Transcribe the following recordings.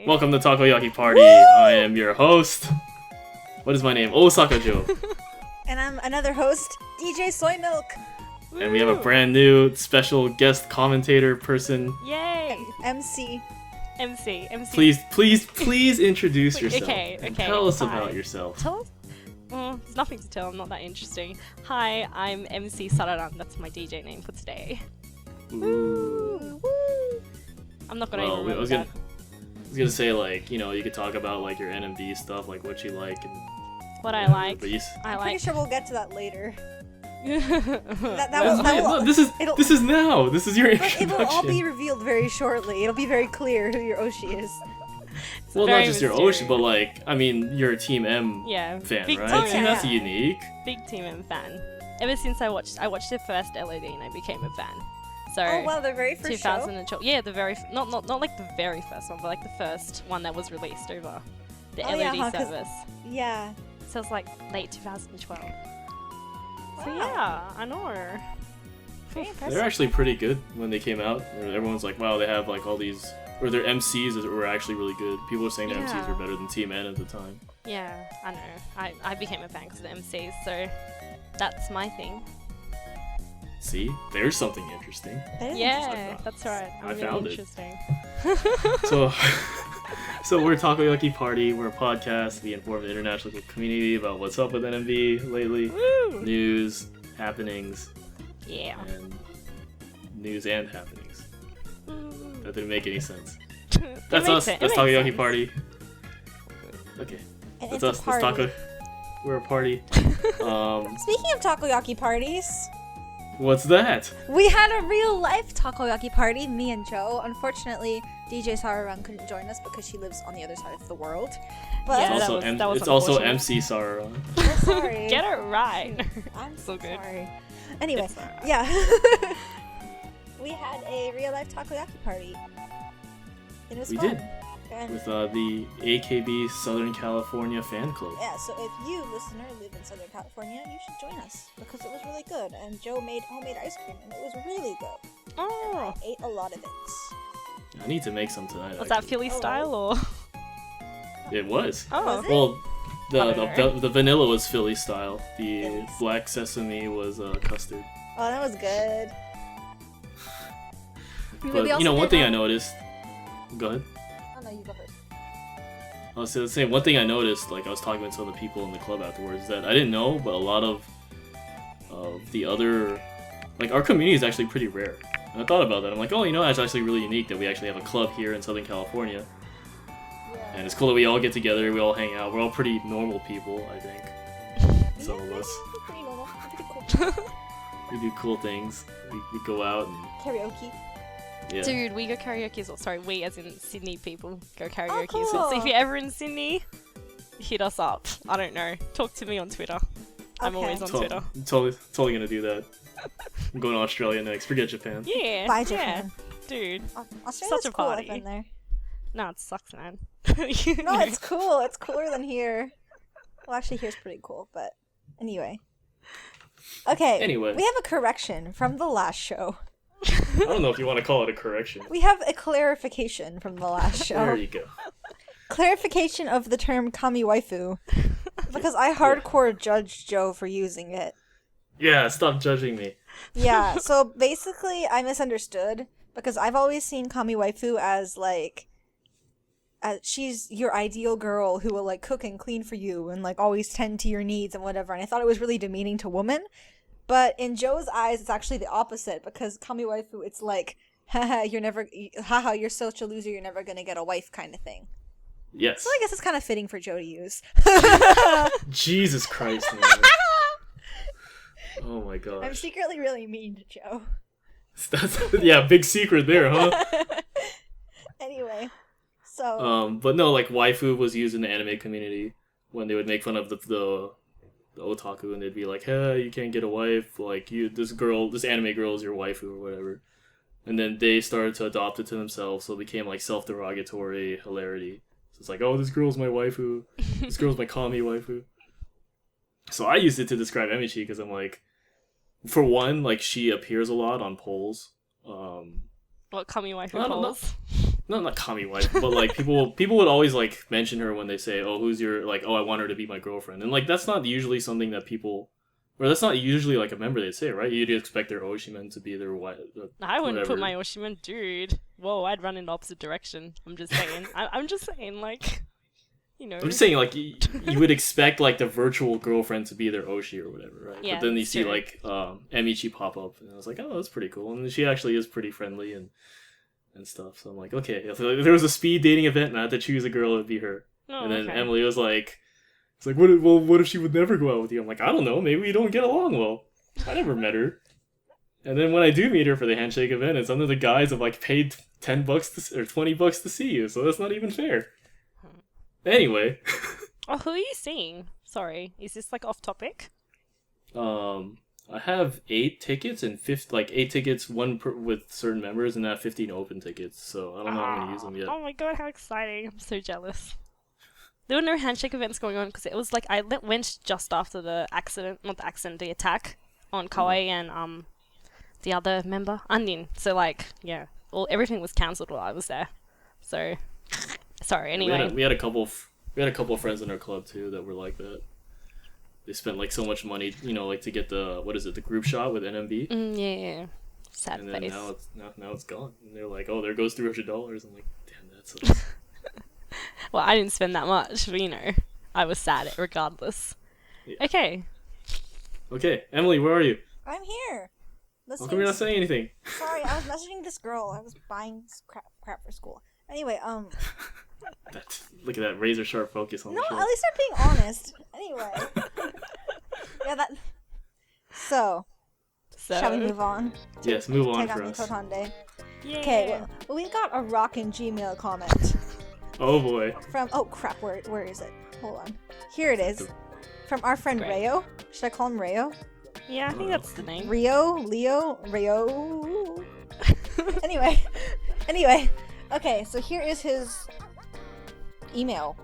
Welcome to Takoyaki Party. I am your host. What is my name? Osaka Joe. And I'm another host, DJ Soy Milk. And we have a brand new special guest commentator person. Yay! MC. Please introduce yourself. Okay. Tell us Hi. about yourself. Tell us? Well, there's nothing to tell. I'm not that interesting. Hi, I'm MC Sararan. That's my DJ name for today. Ooh. I'm not gonna Well, even remember I was that. gonna say, like, you know, you could talk about like your NMB stuff, like what you like and What I like. But you, I'm pretty sure we'll get to that later. no, this is now. This is your introduction. It will all be revealed very shortly. It'll be very clear who your Oshi is. Well, very not just your mysterious. Oshi, but like, I mean, you're a Team M fan, big right? Team See, M. that's unique. Big Team M fan. Ever since I watched the first LED and I became a fan. So Oh wow, the very first show. 2012. Yeah, the very not like the very first one, but like the first one that was released over the Oh, LED yeah, 'cause- service. Yeah. So it's like late 2012. So Wow. yeah, I know. Very impressive. They're actually pretty good when they came out. Everyone's like, wow, they have like all these, or their MCs were actually really good. People were saying their MCs were better than Team N at the time. Yeah, I know. I became a fan because of the MCs, so that's my thing. See, there's something interesting. That is Yeah, that's right. I I'm found really it. interesting. So we're Takoyaki Party. We're a podcast. We inform the international community about what's up with NMB lately, Woo! news, happenings, Yeah. and news and happenings. Mm. That didn't make any sense. It That's makes us. sense. That's It makes Takoyaki sense. Party. Okay, And that's it's a us. That's party. We're a party. Speaking of takoyaki parties, What's that? we had a real life takoyaki party, me and Joe. Unfortunately, DJ Sararan couldn't join us because she lives on the other side of the world. But Yeah, It's that also, was- that was it's also unfortunate. MC Sararan. I'm sorry. Get it right. I'm So good. sorry. Anyway, It's alright. yeah. We had a real life takoyaki party. It was We fun. did. And With the AKB Southern California fan club. yeah, so if you, listener, live in Southern California, you should join us because it was really good. And Joe made homemade ice cream and it was really good. Oh, I ate a lot of it. I need to make some tonight. was that actually. Philly style or? It was. Oh, Was it? Well, Whatever. the vanilla was Philly style. The Philly. black sesame was custard. Oh, that was good. But you know, one thing I noticed. Go ahead. Oh no, you go first. I was saying one thing I noticed. Like I was talking with some of the people in the club afterwards that I didn't know, but a lot of the other, like our community is actually pretty rare. And I thought about that. I'm like, oh, you know, that's actually really unique that we actually have a club here in Southern California. Yeah. And it's cool that we all get together, we all hang out. We're all pretty normal people, I think. Some of us. Pretty normal. Pretty cool. We do cool things. We go out and Karaoke. yeah. dude, we go karaoke as well. Sorry, we as in Sydney people go karaoke cool. as well. So if you're ever in Sydney, hit us up. I don't know. Talk to me on Twitter. I'm Okay. always on Twitter. Totally gonna do that. I'm going to Australia next. Forget Japan. Yeah. Bye, Yeah. Japan. Dude. Australia's Such a cool. party. I've been there. No, it sucks, man. No, it's cool. It's cooler than here. Well, actually, here's pretty cool, but anyway. Okay. Anyway. We have a correction from the last show. I don't know if you want to call it a correction. We have a clarification from the last show. There you go. Clarification of the term kami waifu. Because I hardcore judged Joe for using it. Yeah, stop judging me. Yeah, so basically I misunderstood because I've always seen kami waifu as like she's your ideal girl who will like cook and clean for you and like always tend to your needs and whatever, and I thought it was really demeaning to women. But in Joe's eyes it's actually the opposite because kami waifu it's like haha you're such a loser, you're never gonna get a wife kind of thing. Yes. So I guess it's kind of fitting for Joe to use. Jesus Christ, man. Oh my gosh. I'm secretly really mean to Joe. Yeah, big secret there, huh? Anyway, so But no, like waifu was used in the anime community when they would make fun of the otaku, and they'd be like, "Hey, you can't get a wife. Like this anime girl is your waifu or whatever." And then they started to adopt it to themselves, so it became like self-derogatory hilarity. So it's like, "Oh, this girl's my waifu. This girl's my kami waifu." So I used it to describe Emichi because I'm like, for one, like she appears a lot on polls. What kami waifu I don't know. polls? not kami wife, but like people would always like mention her when they say, "Oh, who's your like? Oh, I want her to be my girlfriend," and like that's not usually something that people, or that's not usually like a member they'd say, right? You'd expect their Oshimen to be their wife. I wouldn't put my Oshimen, dude. Whoa, I'd run in the opposite direction. I'm just saying. I'm just saying, like, you know. I'm just saying, like, you would expect like the virtual girlfriend to be their Oshi or whatever, right? Yeah, but then you see true. like Emichi pop up, and I was like, oh, that's pretty cool, and she actually is pretty friendly and stuff. So I'm like, okay, if there was a speed dating event and I had to choose a girl, it'd be her. Oh, And then okay. Emily was like, it's like, what if she would never go out with you? I'm like, I don't know, maybe we don't get along well. I never met her. And then when I do meet her for the handshake event, it's under the guise of like paid $10 or $20 to see you, so that's not even fair. Anyway. Oh, who are you seeing? Sorry, is this like off topic? I have 8 tickets and 8 tickets, one with certain members, and I have 15 open tickets. So I don't know how I'm gonna use them yet. Oh my god, how exciting! I'm so jealous. There were no handshake events going on because it was like I went just after the accident, not the accident, the attack on Kawaii and the other member, Andin. So like, yeah, everything was cancelled while I was there. So sorry. Anyway, we had a couple of friends in our club too that were like that. They spent like so much money, you know, like to get the group shot with NMB. Yeah. Sad and then face. now it's gone. And they're like, oh, there goes $300. I'm like, damn, that sucks. Well, I didn't spend that much, but you know, I was sad regardless. Yeah. Okay, Emily, where are you? I'm here. How come you're not saying anything? Sorry, I was messaging this girl. I was buying crap for school. Anyway, Look at that razor sharp focus on no, the show. at least I'm being honest. Anyway. Yeah, that... So, shall we move on? Yes, move on for Tegami us. Tottande. Yeah. Okay, well, we got a rockin' Gmail comment Oh boy. from... Oh, crap, where is it? Hold on. Here it is. From our friend Great. Rayo. Should I call him Rayo? Yeah, I think that's the name. Rio? Leo? Rayo? Anyway. Okay, so here is his email.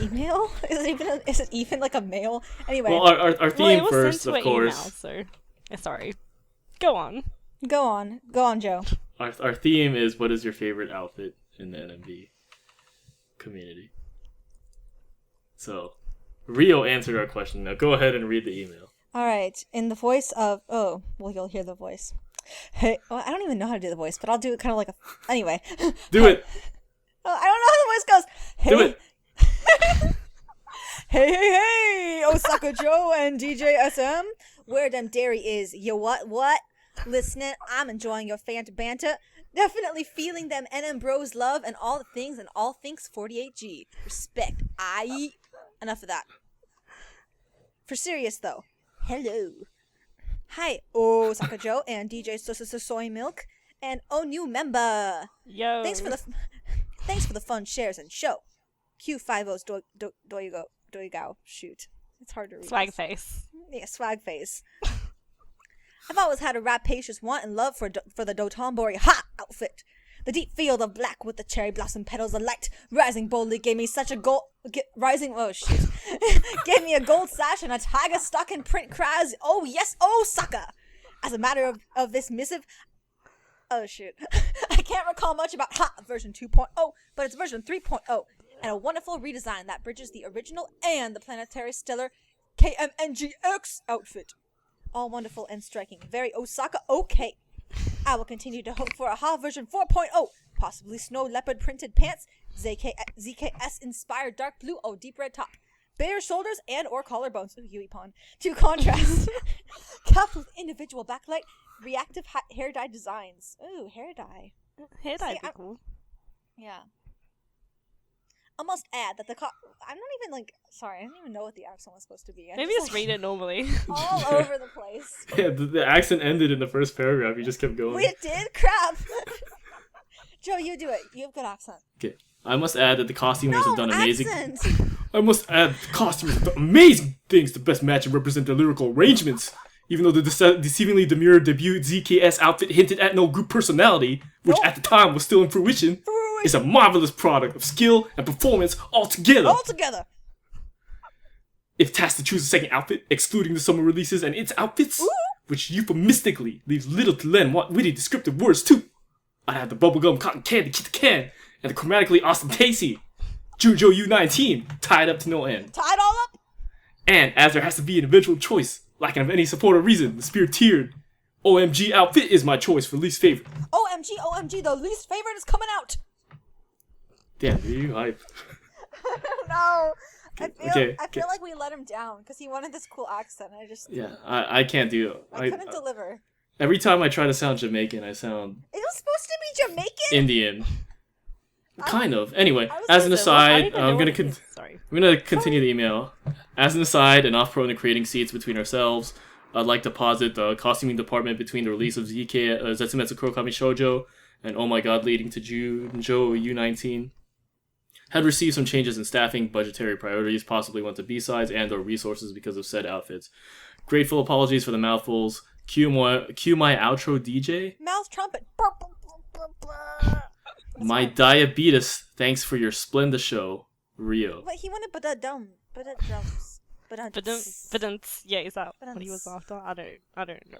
Email? Is it even like a mail? Anyway. Well, our theme Well, it was first, sent of to an email, course. so sorry. Go on. Go on, Joe. Our theme is, what is your favorite outfit in the NMB community? So, Rio answered our question. Now go ahead and read the email. All right, in the voice of... Oh, well, you'll hear the voice. Hey, well, I don't even know how to do the voice, but I'll do it kind of like a... Anyway. Do it! Oh, I don't know how the voice goes. Hey. Do it! Hey, Osaka Joe and DJ SM. Where them dairy is. Yo, what? Listening, I'm enjoying your banter. Definitely feeling them NM bros love and all things 48G. Respect. Enough of that. For serious though. Hello. Hi, Osaka Joe and DJ Soy Milk and new member. Yo. Thanks for the fun shares and show. Q50's Doigao. Shoot. It's hard to read. Swag face. Yeah, swag face. I've always had a rapacious want and love for the Dotonbori outfit. The deep field of black with the cherry blossom petals of light rising boldly gave me such a gave me a gold sash and a tiger stocking print cries. Oh yes, Osaka. As a matter of this missive, oh shoot, I can't recall much about version 2.0, but it's version 3.0 and a wonderful redesign that bridges the original and the planetary stellar KMNGX outfit. All wonderful and striking. Very Osaka okay. I will continue to hope for a version 4.0, possibly snow leopard printed pants, ZKS inspired dark blue or deep red top, bare shoulders and or collarbones, Yui Pon, to contrast, capped with individual backlight, reactive hair dye designs. Ooh, hair dye. Hair dye be cool. Yeah. I must add that I'm not even like, sorry, I don't even know what the accent was supposed to be. Maybe just read it normally. All over the place. Yeah, the accent ended in the first paragraph. You just kept going. We did? Crap. Joe, you do it. You have good accent. Okay. I must add that the costumers have done amazing. Accent. I must add that the costumers have done amazing things to best match and represent their lyrical arrangements. Even though the deceivingly demure debut ZKS outfit hinted at no group personality, which at the time was still in fruition, is a marvelous product of skill and performance altogether. If tasked to choose a second outfit, excluding the summer releases and its outfits, which euphemistically leaves little to lend witty descriptive words to, I'd have the bubblegum cotton candy can and the chromatically ostentatious Jujo U19 tied up to no end. Tie it all up? And as there has to be an eventual choice, lacking of any support or reason, the spear-tiered OMG outfit is my choice for least favorite. OMG, the least favorite is coming out. Damn, dude, you hype. No. Okay, I feel like we let him down because he wanted this cool accent. Yeah, I can't do it. I couldn't deliver. Every time I try to sound Jamaican, I sound It was supposed to be Jamaican? Indian. Kind of. Anyway, as an aside, I'm gonna continue the email. As an aside, and off-prone to creating seats between ourselves, I'd like to posit the costuming department between the release of Zetsumetsu Kurokami Shoujo and Oh My God leading to Junjo U19 had received some changes in staffing, budgetary priorities, possibly went to B-sides and or resources because of said outfits. Grateful apologies for the mouthfuls. Cue my outro, DJ. Mouth trumpet. My diabetes, thanks for your splendid show, Rio. But he wanted ba-da-dum. Ba-da-drums. But yeah, is that what he was after? I don't know.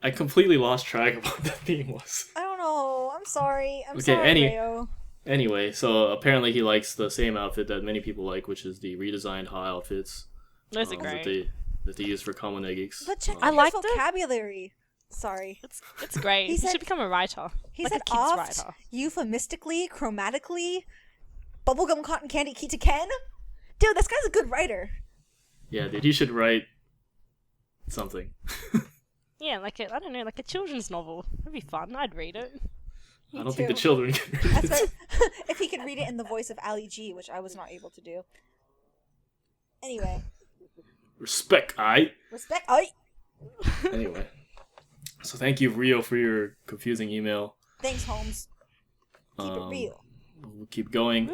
I completely lost track of what the theme was. I don't know. I'm sorry. Rio. Anyway, so apparently he likes the same outfit that many people like, which is the redesigned Ha outfits. Those are great. That they use for Kamonegics. But check out your vocabulary. Sorry. It's great. He should become a writer. He like said a kid's writer. Euphemistically, chromatically, bubblegum cotton candy Kita-ken. Dude, this guy's a good writer. Yeah, dude, he should write something. Yeah, like a children's novel. It'd be fun. I'd read it. I don't think the children can read it. If he could read it in the voice of Ali G, which I was not able to do. Anyway. Respect, aight. Anyway. So thank you, Rio, for your confusing email. Thanks, Holmes. Keep it real. We'll keep going.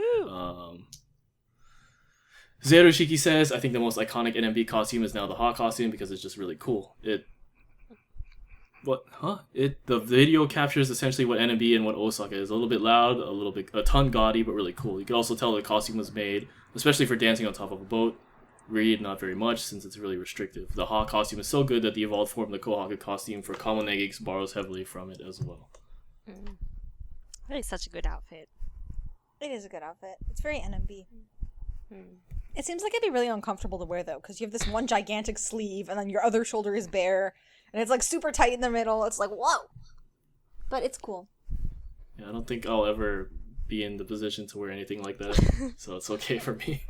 Zerushiki says, I think the most iconic NMB costume is now the Ha costume because it's just really cool. The video captures essentially what NMB and what Osaka is. A little bit loud, a ton gaudy, but really cool. You can also tell the costume was made, especially for dancing on top of a boat. Read, not very much, since it's really restrictive. The Ha costume is so good that the evolved form of the Kohaku costume for Kamonegics borrows heavily from it as well. Really such a good outfit. It is a good outfit. It's very NMB. It seems like it'd be really uncomfortable to wear, though, because you have this one gigantic sleeve, and then your other shoulder is bare, and it's, like, super tight in the middle. It's like, whoa! But it's cool. Yeah, I don't think I'll ever be in the position to wear anything like that, so it's okay for me.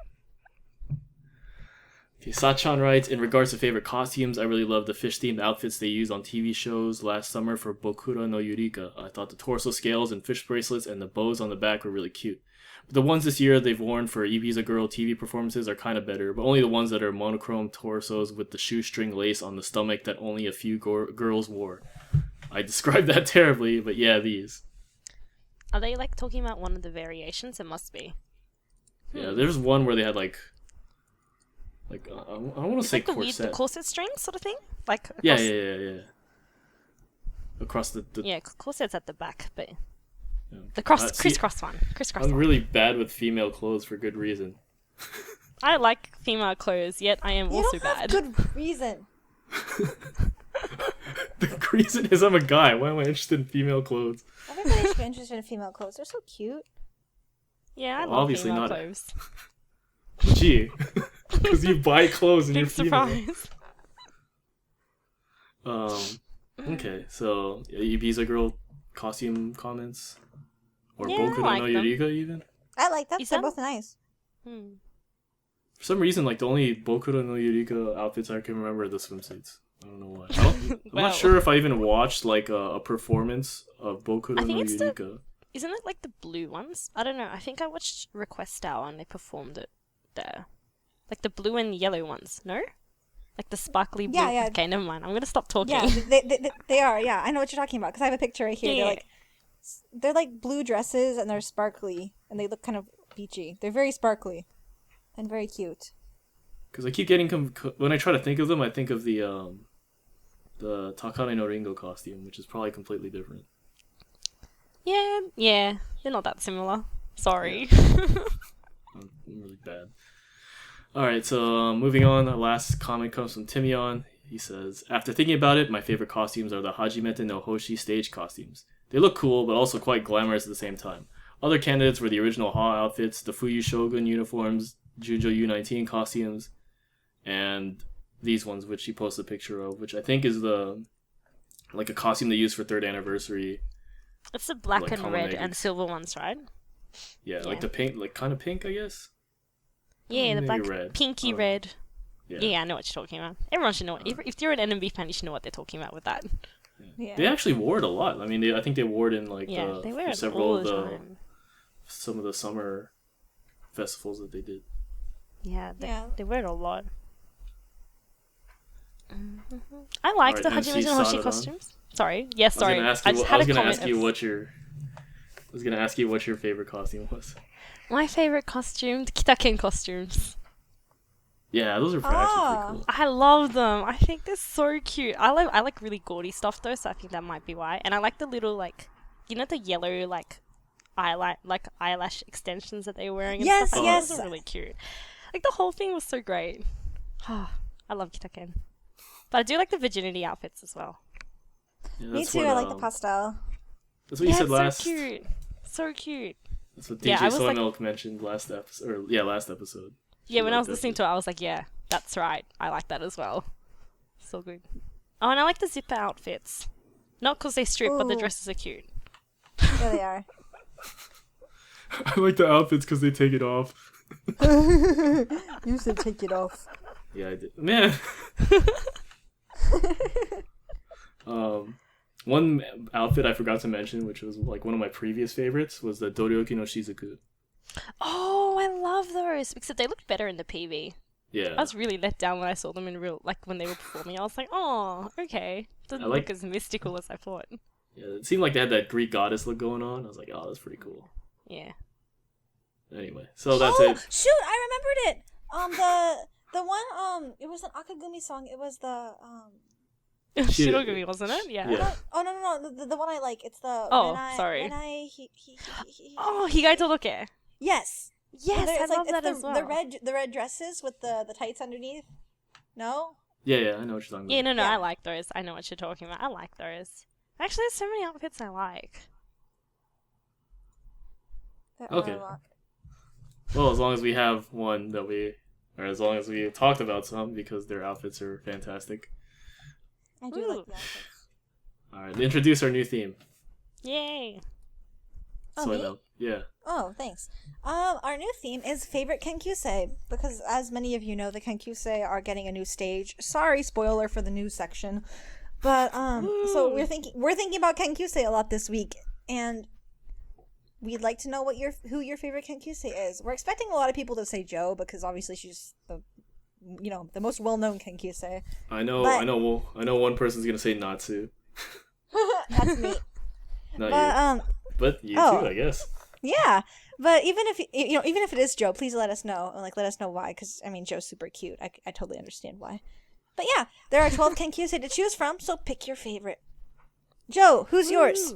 Okay, Sachan writes, in regards to favorite costumes, I really love the fish-themed outfits they used on TV shows last summer for Bokura no Yurika. I thought the torso scales and fish bracelets and the bows on the back were really cute. But the ones this year they've worn for Ibiza Girl TV performances are kind of better, but only the ones that are monochrome torsos with the shoestring lace on the stomach that only a few girls wore. I described that terribly, but yeah, these. Are they, like, talking about one of the variations? It must be. Yeah, there's one where they had, I don't want to say like corset. The corset string sort of thing? Like across... Yeah. Across the... Yeah, corset's at the back, but... Yeah. The crisscross one. I'm really bad with female clothes for good reason. I like female clothes, yet I am also bad. Good reason. The reason is I'm a guy. Why am I interested in female clothes? Everybody should be interested in female clothes. They're so cute. Yeah, I love obviously female not clothes. Gee. Because you buy clothes and Big you're female. surprise. Okay, so Ibiza Girl costume comments? Or Yeah, Boku no I like them. Yurika even? I like them. You They're said- both nice. For some reason, the only Boku no Yurika outfits I can remember are the swimsuits. I don't know why. I'm Well- not sure if I even watched a performance of Boku no I think it's the- Yurika. Isn't it like the blue ones? I don't know. I think I watched Request Hour and they performed it there. Like the blue and yellow ones, no? Like the sparkly blue. Yeah. Okay, never mind. I'm gonna stop talking. Yeah, they are. Yeah, I know what you're talking about because I have a picture right here. Yeah. They're like blue dresses and they're sparkly and they look kind of beachy. They're very sparkly and very cute. Because I keep getting when I try to think of them, I think of the Takane no Ringo costume, which is probably completely different. Yeah. They're not that similar. Sorry. I'm really bad. Alright, so moving on, our last comment comes from Timion. He says, after thinking about it, my favorite costumes are the Hajimete no Hoshi stage costumes. They look cool, but also quite glamorous at the same time. Other candidates were the original Ha outfits, the Fuyu Shogun uniforms, Jujo U19 costumes, and these ones, which she posted a picture of, which I think is a costume they used for 3rd anniversary. It's the black like, and red and silver ones, right? Yeah, like the pink, like kind of pink, I guess. Yeah, the maybe black, red. pinky red. Yeah. Yeah, I know what you're talking about. Everyone should know it. If you're an NMB fan, you should know what they're talking about with that. Yeah. They actually wore it a lot. I mean, I think they wore it in they wear it several all of the time. some of the summer festivals that they did. Yeah, they wear it a lot. I like the Hajime no Hoshi costumes. Sorry. Yes, sorry. I was gonna ask you what your favorite costume was. My favorite costume, the Kitaken costumes. Yeah, those are actually pretty cool. I love them. I think they're so cute. I like really gaudy stuff though, so I think that might be why. And I like the little the yellow eyelash extensions that they were wearing. And Yes, stuff. yes. Those are really cute. Like the whole thing was so great. I love Kitaken, but I do like the virginity outfits as well. Yeah, Me too. I like the pastel. That's what you said last. So cute. So cute. That's what DJ Soy Milk mentioned last episode. Last episode. Yeah, when I was listening to it, I was like, yeah, that's right. I like that as well. So good. Oh, and I like the zipper outfits. Not because they strip, but the dresses are cute. Yeah, they are. I like the outfits because they take it off. You said take it off. Yeah, I did. Man. One outfit I forgot to mention, which was like one of my previous favorites, was the Doryoki no Shizuku. Oh, I love those. Except they looked better in the PV. Yeah. I was really let down when I saw them in real, when they were performing. I was like, oh, okay. Doesn't look as mystical as I thought. Yeah, it seemed like they had that Greek goddess look going on. I was like, oh, that's pretty cool. Yeah. Anyway, so that's it. Shoot, I remembered it. The one, it was an Akagumi song. It was the, Shirogumi, wasn't it? Yeah. Oh, no. The one I like. It's the. Sorry. Oh, Higai Toloke. Yes. Yes, I love that the, as well. The red dresses with the tights underneath. No. Yeah, I know what you're talking about. Yeah, no, I like those. I know what you're talking about. I like those. Actually, there's so many outfits I like. Okay. Well, as long as we have one as long as we talked about some, because their outfits are fantastic. I do like the outfits. Alright, introduce our new theme. Yay! Oh, Soy me? Milk. Yeah. Oh, thanks. Our new theme is favorite Kenkyusei, because as many of you know, the Kenkyusei are getting a new stage. Sorry, spoiler for the news section. But so we're thinking about Kenkyusei a lot this week, and we'd like to know who your favorite Kenkyusei is. We're expecting a lot of people to say Joe, because obviously she's the most well-known Kenkyusei. I know one person's gonna say Natsu. That's me. Not you. But you too, I guess. Yeah, but even if it is Joe, please let us know and let us know why. Because I mean, Joe's super cute. I totally understand why. But yeah, there are 12 Kenkyusei to choose from, so pick your favorite. Joe, who's yours?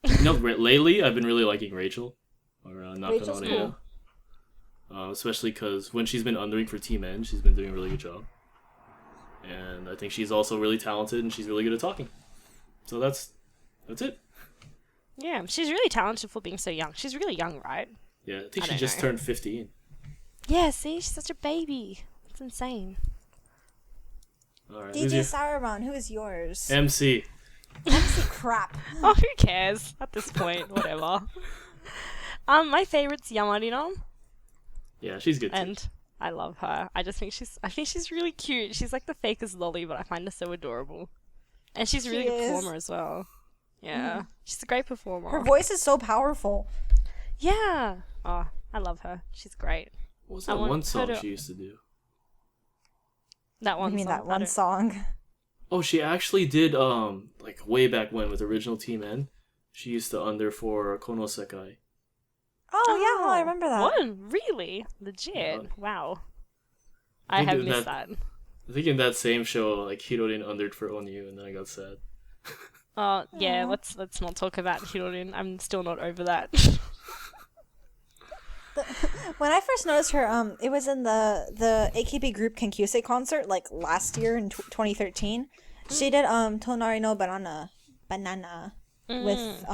Lately I've been really liking Rachel, or Rachel's Nakanori. Especially because when she's been undering for Team N, she's been doing a really good job. And I think she's also really talented, and she's really good at talking. So that's it. Yeah, she's really talented for being so young. She's really young, right? Yeah, I think she just turned 15. Yeah, see? She's such a baby. It's insane. Alright, DJ Sauron, who is yours? MC. MC crap. Oh, who cares at this point? Whatever. My favorite's Yamarino. Yeah, she's good too. And I love her. I think she's really cute. She's like the fakest lolly, but I find her so adorable. And she's a really good performer as well. Yeah. She's a great performer. Her voice is so powerful. Yeah. Oh, I love her. She's great. What was that one song she used to do? That one song? That one song? Oh, she actually did, way back when with original Team N. She used to under for Kono Sekai. Oh, I remember that. What? Really? Legit? Wow. I have missed that. I think in that same show, Hirorin undered for Onyu, and then I got sad. Yeah, let's not talk about Hirorin. I'm still not over that. When I first noticed her, it was in the AKB group Kenkyusei concert, last year in 2013. She did Tonari no Banana Banana with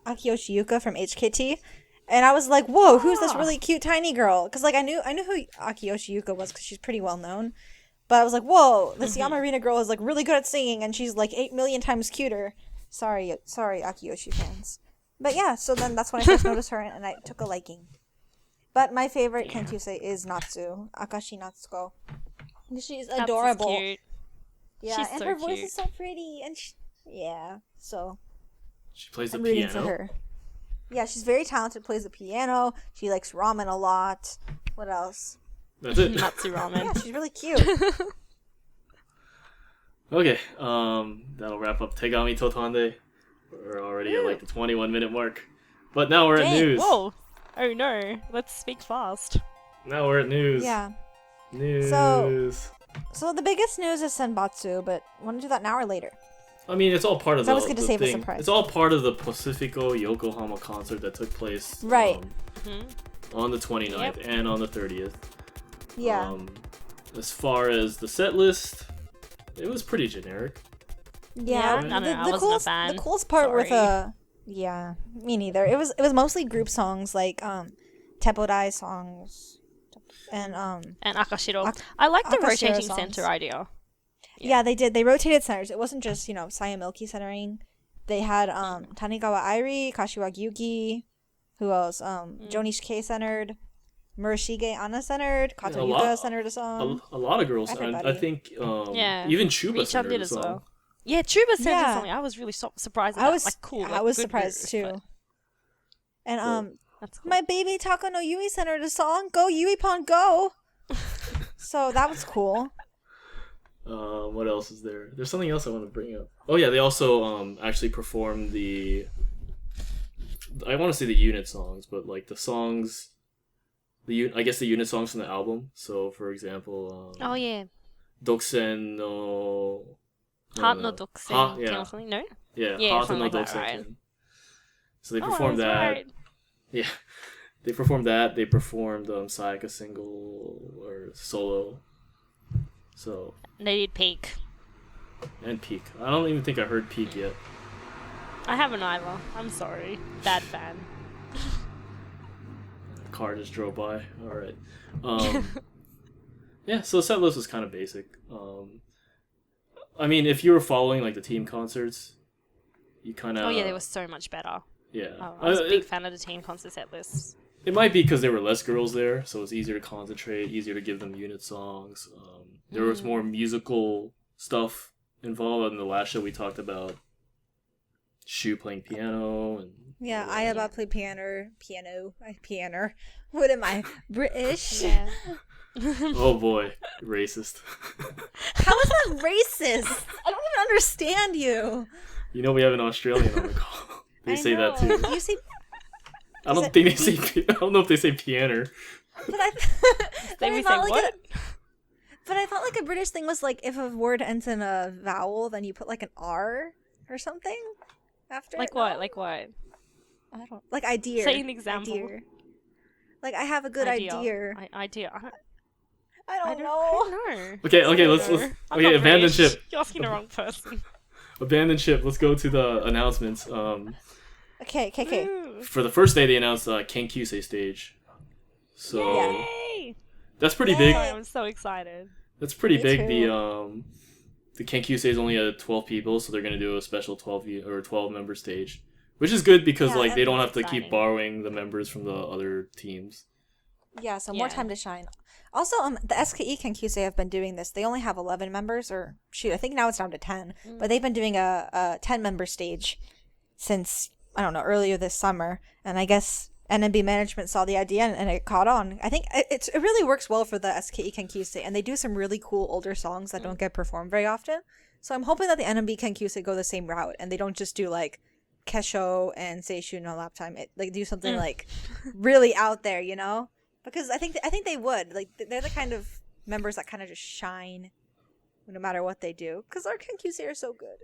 Akiyoshi Yuka from HKT. And I was like, whoa, who's this really cute tiny girl? Because like I knew who Akiyoshi Yuka was because she's pretty well known. But I was like, whoa, this Yamarina girl is like really good at singing and she's like 8 million times cuter. Sorry, Akiyoshi fans. But yeah, so then that's when I first noticed her and I took a liking. But my favorite Kenkyusei is Natsu, Akashi Natsuko. She's adorable. Natsu's cute. Yeah, She's and so her voice cute. is so pretty. And so She plays the I'm rooting piano. for her. Yeah, she's very talented, plays the piano. She likes ramen a lot. What else? That's it. Natsu ramen. Yeah, she's really cute. Okay, that'll wrap up Tegami Tottande. We're already at like the 21-minute mark. But now we're at Dang, news. Whoa. Oh no. Let's speak fast. Now we're at news. Yeah. News. So the biggest news is Senbatsu, but want to do that now or later? I mean, it's all part of So I the, was gonna the save a thing. surprise. It's all part of the Pacifico Yokohama concert that took place Right. on the 29th Yep. and on the 30th. Yeah. As far as the set list, it was pretty generic. Yeah. I don't know, I wasn't a fan. The coolest part with Sorry. yeah, me neither. It was mostly group songs like Teppodai songs and And Akashiro. I like the Akashiro rotating songs. center idea. Yeah, they did. They rotated centers. It wasn't just, Saya Milky centering. They had Tanigawa Airi, Kashiwa Gyugi, who else? Joni Shikei centered, Murashige Anna centered, Kato Yuka centered a song. A lot of girls. I Everybody. think Yeah. even Chuba Richa centered did a as song. well. Yeah, Chuba centered Yeah. something. I was really surprised at I that. was Like, cool. I like, was good surprised move, too. And That's cool. my baby Taka no Yui centered a song. Go Yui-pon, go! So that was cool. What else is there? There's something else I want to bring up. Oh yeah, they also actually performed the. I want to say the unit songs, but like the songs, I guess the unit songs from the album. So for example, Oh yeah. Doksen no. Heart no Doksen. Yeah. Or something? No? Yeah, Yeah, Heart something no like that, Doksen. right? So they performed that's that. right. Yeah, they performed that. They performed Sayaka single or solo. So They did Peak. and Peak. I don't even think I heard Peak yet. I haven't either. I'm sorry. Bad fan. Car just drove by. All right. Yeah. So the set list was kind of basic. I mean, if you were following like the team concerts, you kind of. Oh yeah, they were so much better. Yeah. Oh, I was a big fan of the team concert set lists. It might be because there were less girls there, so it's easier to concentrate, easier to give them unit songs. There was more musical stuff involved. In the last show, we talked about Shu playing piano and Yeah, Ayaba played piano. What am I, British? Yeah. oh boy, racist. How is that racist? I don't even understand you. You know we have an Australian on the call. They say that too. You see, I don't think they say. I don't know if they say piano. but I, They would say what? But I thought like a British thing was like if a word ends in a vowel, then you put like an R or something after. Like it. what? No? Like what? I don't like idea. Say an example. Idea. Like I have a good idea. Idea. I don't I know. don't know. Okay, let's I'm okay, not abandon British. ship. You're asking the wrong person. Abandon ship. Let's go to the announcements. Okay. Ooh. For the first day, they announced Kenkyusei stage. So Yay! that's pretty Yay. big. I'm so excited. That's pretty Me big. too. The Kenkyusei is only 12 people, so they're gonna do a special 12 member stage, which is good because Yeah, like they don't have that's to keep exciting. borrowing the members from the other teams. Yeah, so more Yeah. time to shine. Also, the SKE Kenkyusei have been doing this. They only have 11 members, or shoot, I think now it's down to 10. But they've been doing a 10-member stage since, I don't know, earlier this summer. And I guess NMB management saw the idea and it caught on. I think it really works well for the SKE Kenkyusei, and they do some really cool older songs that don't get performed very often. So I'm hoping that the NMB Kenkyusei go the same route, and they don't just do like Kesho and Seishu no Lap Time. Like do something like really out there, you know? Because I think they would. Like they're the kind of members that kind of just shine no matter what they do. Because our Kenkyusei are so good.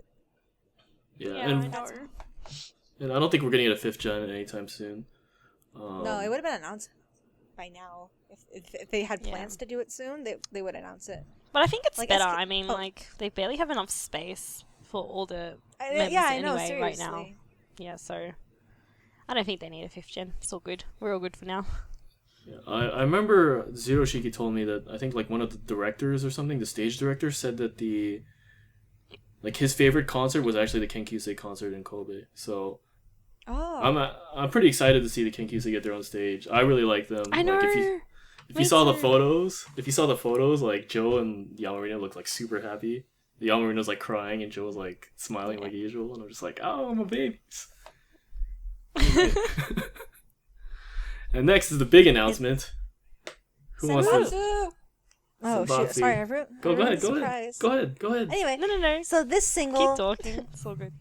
Yeah, Yeah, I and know. I don't think we're gonna get a 5th gen anytime soon. No, it would have been announced by now. If they had plans Yeah. to do it soon, they would announce it. But I think it's Like, better. SK I mean, oh. like, they barely have enough space for all the members I know, anyway right now. seriously. Yeah, so I don't think they need a 5th gen. It's all good. We're all good for now. Yeah, I remember Zero Shiki told me that I think like one of the directors or something, the stage director, said that his favorite concert was actually the Kenkyusei concert in Kobe. So I'm pretty excited to see the Kenkyusei get their own stage. I really like them. I know. Like, if you saw the photos, like Joe and Yamarino looked like super happy. Yamarino's like crying and Joe's like smiling like usual, and I'm just like, oh, my babies. And next is the big announcement. Who wants to? Oh shoot! Sorry, everyone. Go ahead. Anyway, No. so this single. Keep talking. It's all good.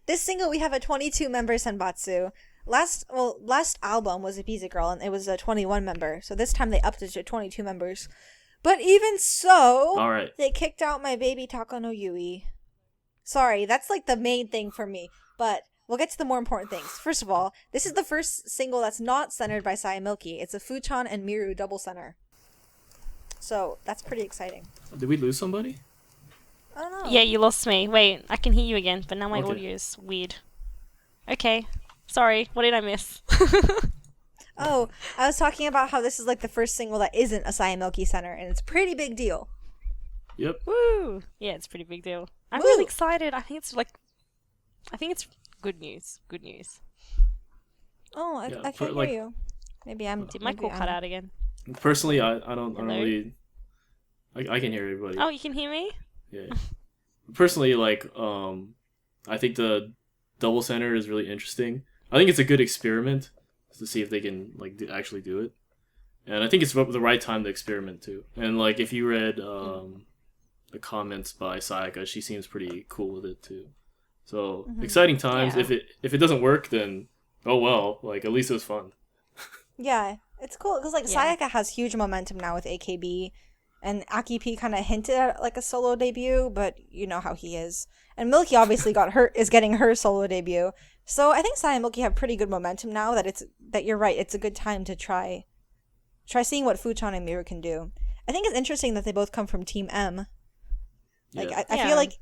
This single, we have a 22-member senbatsu. Last album was a Ibiza Girl, and it was a 21-member. So this time they upped it to 22 members. But even so, all right, they kicked out my baby Taka no Yui. Sorry, that's like the main thing for me. But we'll get to the more important things. First of all, this is the first single that's not centered by Saya Milky. It's a Fuchan and Miru double center. So that's pretty exciting. did we lose somebody? I don't know. Yeah, you lost me. Wait, I can hear you again, but now my Okay. audio is weird. Okay. Sorry, what did I miss? Oh, I was talking about how this is like the first single that isn't a Saya Milky center, and it's a pretty big deal. Yep. Woo! Yeah, it's a pretty big deal. I'm Woo! really excited. I think it's good news. Good news. Oh, I Yeah, can't like- hear you. Maybe I'm. Did my call cut out again? Personally, I don't Hello? really. I can hear everybody. Oh, you can hear me? Yeah. Personally, I think the double center is really interesting. I think it's a good experiment to see if they can actually do it, and I think it's the right time to experiment too. And if you read the comments by Sayaka, she seems pretty cool with it too. So exciting times. Yeah. If it doesn't work, then oh well. At least it was fun. Yeah, it's cool because Yeah. Sayaka has huge momentum now with AKB, and Aki P kind of hinted at a solo debut, but you know how he is. And Milky obviously is getting her solo debut. So I think Saya and Milky have pretty good momentum now. That you're right. It's a good time to try seeing what Fuchan and Miru can do. I think it's interesting that they both come from Team M. Yeah. I feel like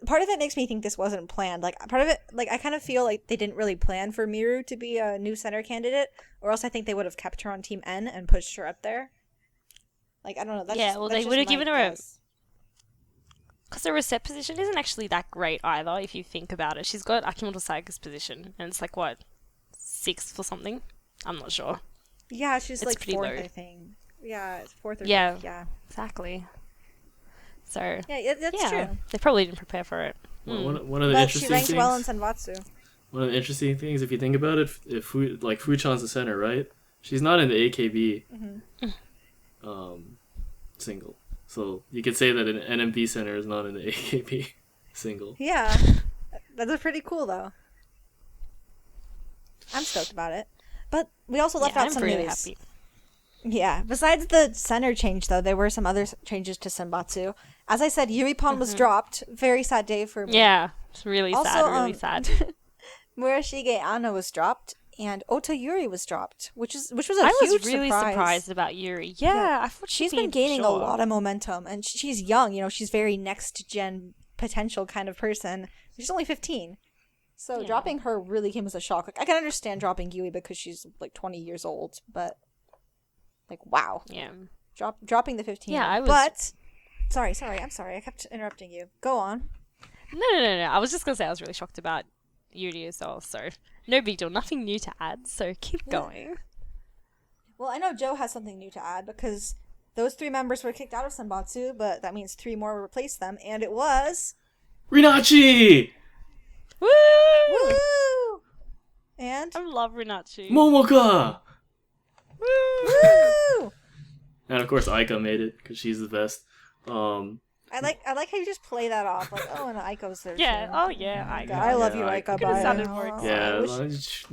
part of it makes me think this wasn't planned. Part of it, I kind of feel like they didn't really plan for Miru to be a new center candidate, or else I think they would have kept her on Team N and pushed her up there. I don't know. They would have given her a. Because her reset position isn't actually that great either, if you think about it. She's got Akimoto Sayaka's position, and it's what? 6th or something? I'm not sure. Yeah, she's It's pretty 4th, low. I think. Yeah, it's 4th or Yeah. 5th. Yeah. Exactly. So, Yeah, that's true. They probably didn't prepare for it. One of the But she interesting ranks things. well in Senbatsu. One of the interesting things, if you think about it, if Fuchan's the center, right? She's not in the AKB single, so you could say that an NMB center is not in the AKB single. Yeah, that's pretty cool though. I'm stoked about it. But we also left out I'm some really news. happy. Yeah, besides the center change though, there were some other changes to Senbatsu. As I said, Yuripon was dropped. Very sad day for me. Yeah, it's really Also, sad. Murashige Anno was dropped, and Ota Yuri was dropped, which was a I huge was really surprise. surprised about Yuri. Yeah, I thought She's she'd been be gaining a sure. lot of momentum, and she's young. She's very next gen potential kind of person. She's only 15, so Yeah. dropping her really came as a shock. I can understand dropping Yui because she's 20 years old, but wow, Yeah. dropping the 15. Yeah, I was- But sorry, I'm sorry. I kept interrupting you. Go on. No. I was just gonna say I was really shocked about Yuri as well. So no big deal. Nothing new to add. So keep going. Well, I know Joe has something new to add because those 3 members were kicked out of Senbatsu, but that means 3 more replaced them, and it was Rinachi! Woo! woo! And I love Rinachi. Momoka! woo! And of course Aika made it because she's the best. I like how you just play that off and Aiko's there. Yeah. too. Oh yeah. I I love you, Yeah, Aika. could've Bye. sounded more Oh, Yeah, I wish-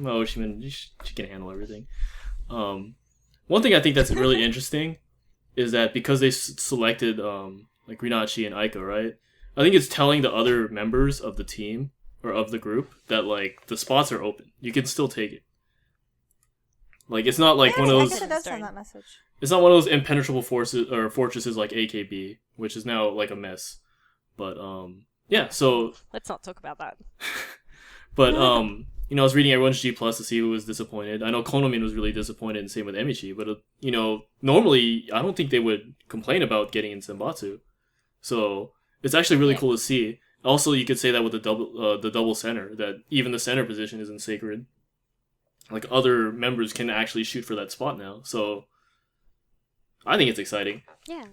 she can handle everything. One thing I think that's really interesting is that because they selected Rinachi and Aika, right? I think it's telling the other members of the team or of the group that the spots are open. You can still take it. It's not Yeah, one of I those. guess it does send that message. It's not one of those impenetrable forces or fortresses like AKB, which is now a mess. But Yeah, so Let's not talk about that. but you know, I was reading everyone's G plus to see who was disappointed. I know Konomin was really disappointed, and same with Emichi. But you know, normally I don't think they would complain about getting in Senbatsu. So it's actually really cool to see. Also, you could say that with the double center, that even the center position isn't sacred. Like other members can actually shoot for that spot now. So I think it's exciting. Yeah.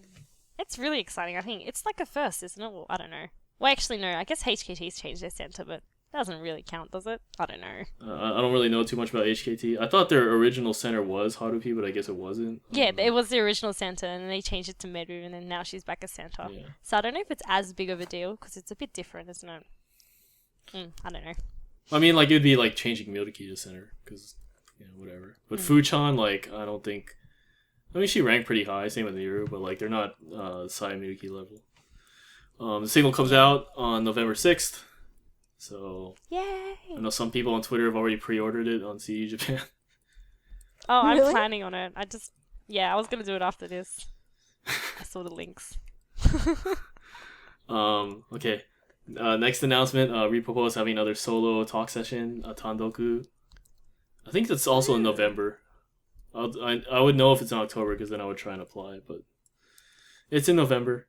It's really exciting. I think it's like a first, isn't it? Well, I don't know. Well, actually, no. I guess HKT's changed their center, but that doesn't really count, does it? I don't know. I don't really know too much about HKT. I thought their original center was Harupi, but I guess it wasn't. Yeah, it was the original center, and then they changed it to Meru, and then now she's back as center. Yeah. So I don't know if it's as big of a deal, because it's a bit different, isn't it? I don't know. I mean, like, it would be like changing Miyoki to center, because, you know, whatever. But Fuchan, like, I don't think... I mean, she ranked pretty high, same with Naru, but, like, they're not Sai Miyoki level. The single comes out on November 6th, so... Yay! I know some people on Twitter have already pre-ordered it on CE Japan. Oh, Really? I'm planning on it. I was going to do it after this. I saw the links. Okay. Next announcement, Repopo is having another solo talk session, Tandoku. I think that's also in November. I would know if it's in October, because then I would try and apply, but it's in November.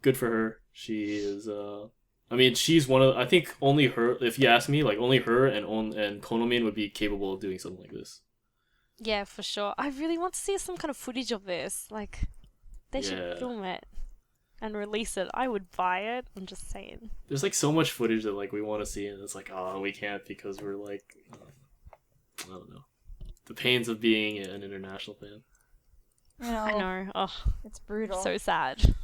Good for her. She is, I mean, she's one of, I think only her, if you ask me, like, only her and Konomin would be capable of doing something like this. Yeah, for sure. I really want to see some kind of footage of this. Like, they should film it and release it. I would buy it. I'm just saying. There's, like, so much footage that, like, we want to see, and it's like, oh, we can't because we're, like, I don't know. The pains of being an international fan. I know. Oh, it's brutal. so sad.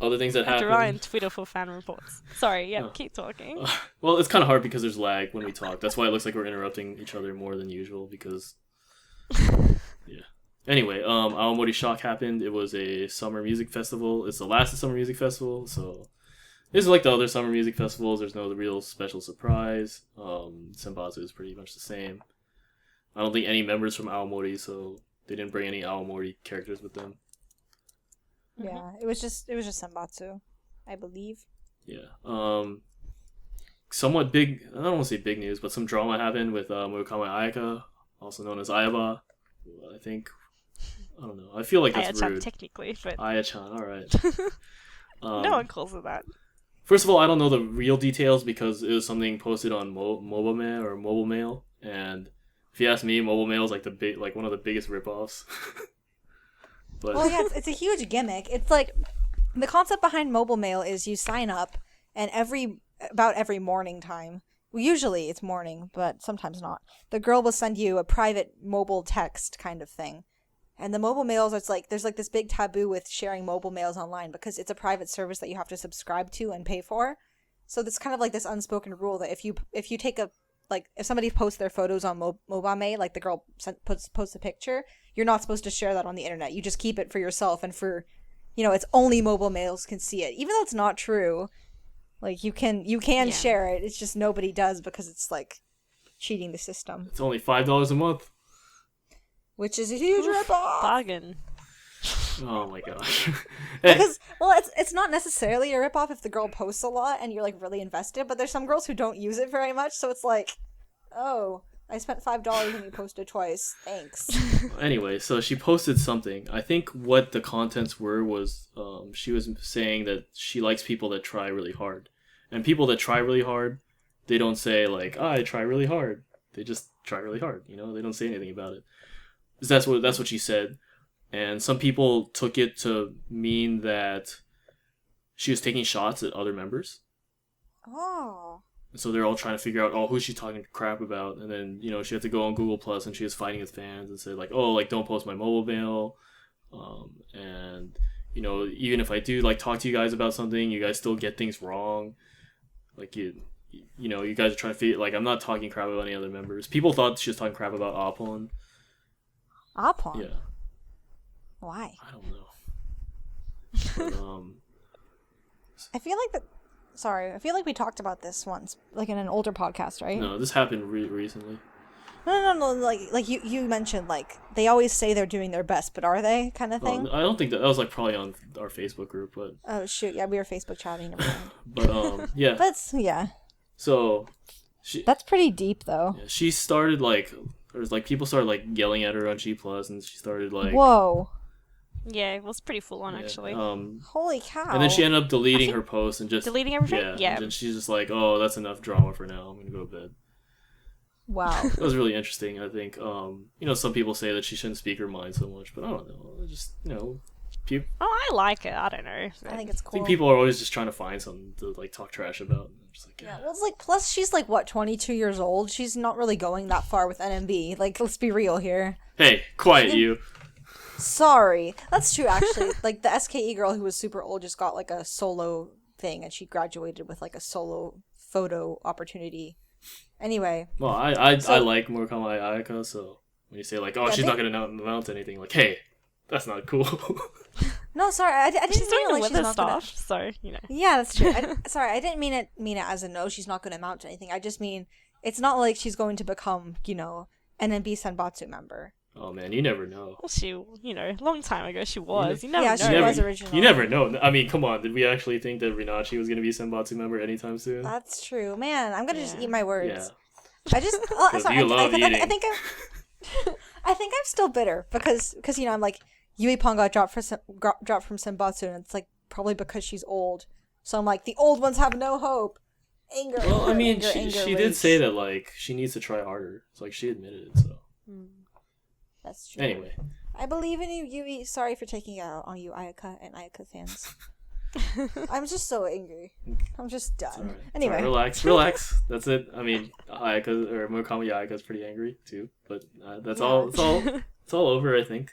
Other things that I have to happen. rely on Twitter for fan reports. Sorry, keep talking. Well, it's kind of hard because there's lag when we talk. That's why it looks like we're interrupting each other more than usual, because... yeah. Anyway, Aomori Shock happened. It was a summer music festival. It's the last summer music festival, so... This is like the other summer music festivals. There's no real special surprise. Senbatsu is pretty much the same. I don't think any members from Aomori, so they didn't bring any Aomori characters with them. Yeah, it was just Senbatsu, I believe. Yeah. Somewhat big, I don't want to say big news, but some drama happened with Murakami Ayaka, also known as Ayaba, I think. I don't know. I feel like that's Aya-chan, rude. technically, but... Aya-chan, alright. no one calls her that. First of all, I don't know the real details because it was something posted on Mobile or Mobile Mail, and if you ask me, Mobile Mail is like one of the biggest ripoffs. But Well, yeah, it's a huge gimmick. It's like the concept behind Mobile Mail is you sign up, and about every morning time, well, usually it's morning, but sometimes not, the girl will send you a private mobile text kind of thing. And the mobile mails, it's like there's like this big taboo with sharing mobile mails online because it's a private service that you have to subscribe to and pay for. So it's kind of like this unspoken rule that if you take a, like, if somebody posts their photos on Mobame, like the girl posts a picture, you're not supposed to share that on the internet. You just keep it for yourself, and for, it's only mobile mails can see it. Even though it's not true, like, you can share it. It's just nobody does because it's, like, cheating the system. it's only $5 a month. Which is a huge ripoff! Bargain. Oh my gosh. Hey, Because, well, it's not necessarily a ripoff if the girl posts a lot and you're, like, really invested, but there's some girls who don't use it very much, so it's like, oh, I spent $5 and you posted twice. Thanks. anyway, so she posted something. I think what the contents were was she was saying that she likes people that try really hard. And people that try really hard, they don't say, like, I try really hard. They just try really hard, They don't say anything about it. That's what she said. And some people took it to mean that she was taking shots at other members. Oh. And so they're all trying to figure out, who's she talking crap about? And then, she had to go on Google Plus and she was fighting with fans and say, like, don't post my mobile mail. And, even if I do, like, talk to you guys about something, you guys still get things wrong. Like, you guys are trying to figure, like, I'm not talking crap about any other members. People thought she was talking crap about Apon. Apon? Yeah. Why? I don't know. But, I feel like we talked about this once, like in an older podcast, right? no, this happened recently. No. Like you mentioned, like they always say they're doing their best, but are they? Kind of thing. I don't think that was like probably on our Facebook group, but Oh shoot, yeah, we were Facebook chatting. Never mind. but yeah. That's yeah. So That's pretty deep though. yeah, she started like there was like people started like yelling at her on G Plus, and she started like Whoa. Yeah, it was pretty full on yeah, actually. Holy cow. and then she ended up deleting her post and just Deleting everything? Yeah. And then she's just like, oh, that's enough drama for now. I'm gonna go to bed. Wow. That was really interesting. I think some people say that she shouldn't speak her mind so much, but I don't know. I just people. Oh, I like it. I don't know. I think it's I cool. think people are always just trying to find something to like talk trash about. I'm just like, Yeah, well, it's like, plus she's like, what, 22 years old? She's not really going that far with NMB. Like, let's be real here. Hey, quiet you. Sorry. That's true, actually. Like, the SKE girl who was super old just got, like, a solo thing, and she graduated with, like, a solo photo opportunity. Anyway. Well, I like Murakami Ayaka, so when you say, like, oh, Yeah, she's not going to amount to anything, like, hey, that's not cool. No, sorry, I didn't She's doing mean, like, the she's weather not gonna... stuff, so, Yeah, that's true. Sorry, I didn't mean it as a no, she's not going to amount to anything. I just mean, it's not like she's going to become, NMB Senbatsu member. Oh, man, you never know. Well, she, long time ago she was. You never Yeah, know. she was original. You never know. I mean, come on, did we actually think that Rinachi was going to be Senbatsu member anytime soon? That's true. Man, I'm going to just Yeah. eat my words. Yeah. I just... Oh, sorry, you love eating. I think I'm still bitter because I'm like, Yui Pong got dropped from Senbatsu, and it's like probably because she's old. So I'm like, the old ones have no hope. Anger. Well, anger, I mean, anger, she anger, did rage. say that, like, she needs to try harder. It's like, she admitted it, so. That's true. Anyway. I believe in you, Yui. Sorry for taking it out on you, Ayaka and Ayaka fans. I'm just so angry. I'm just done. Alright. Anyway. Relax. That's it. I mean, Ayaka, or Murakami Ayaka's pretty angry, too. But that's all. It's all over, I think.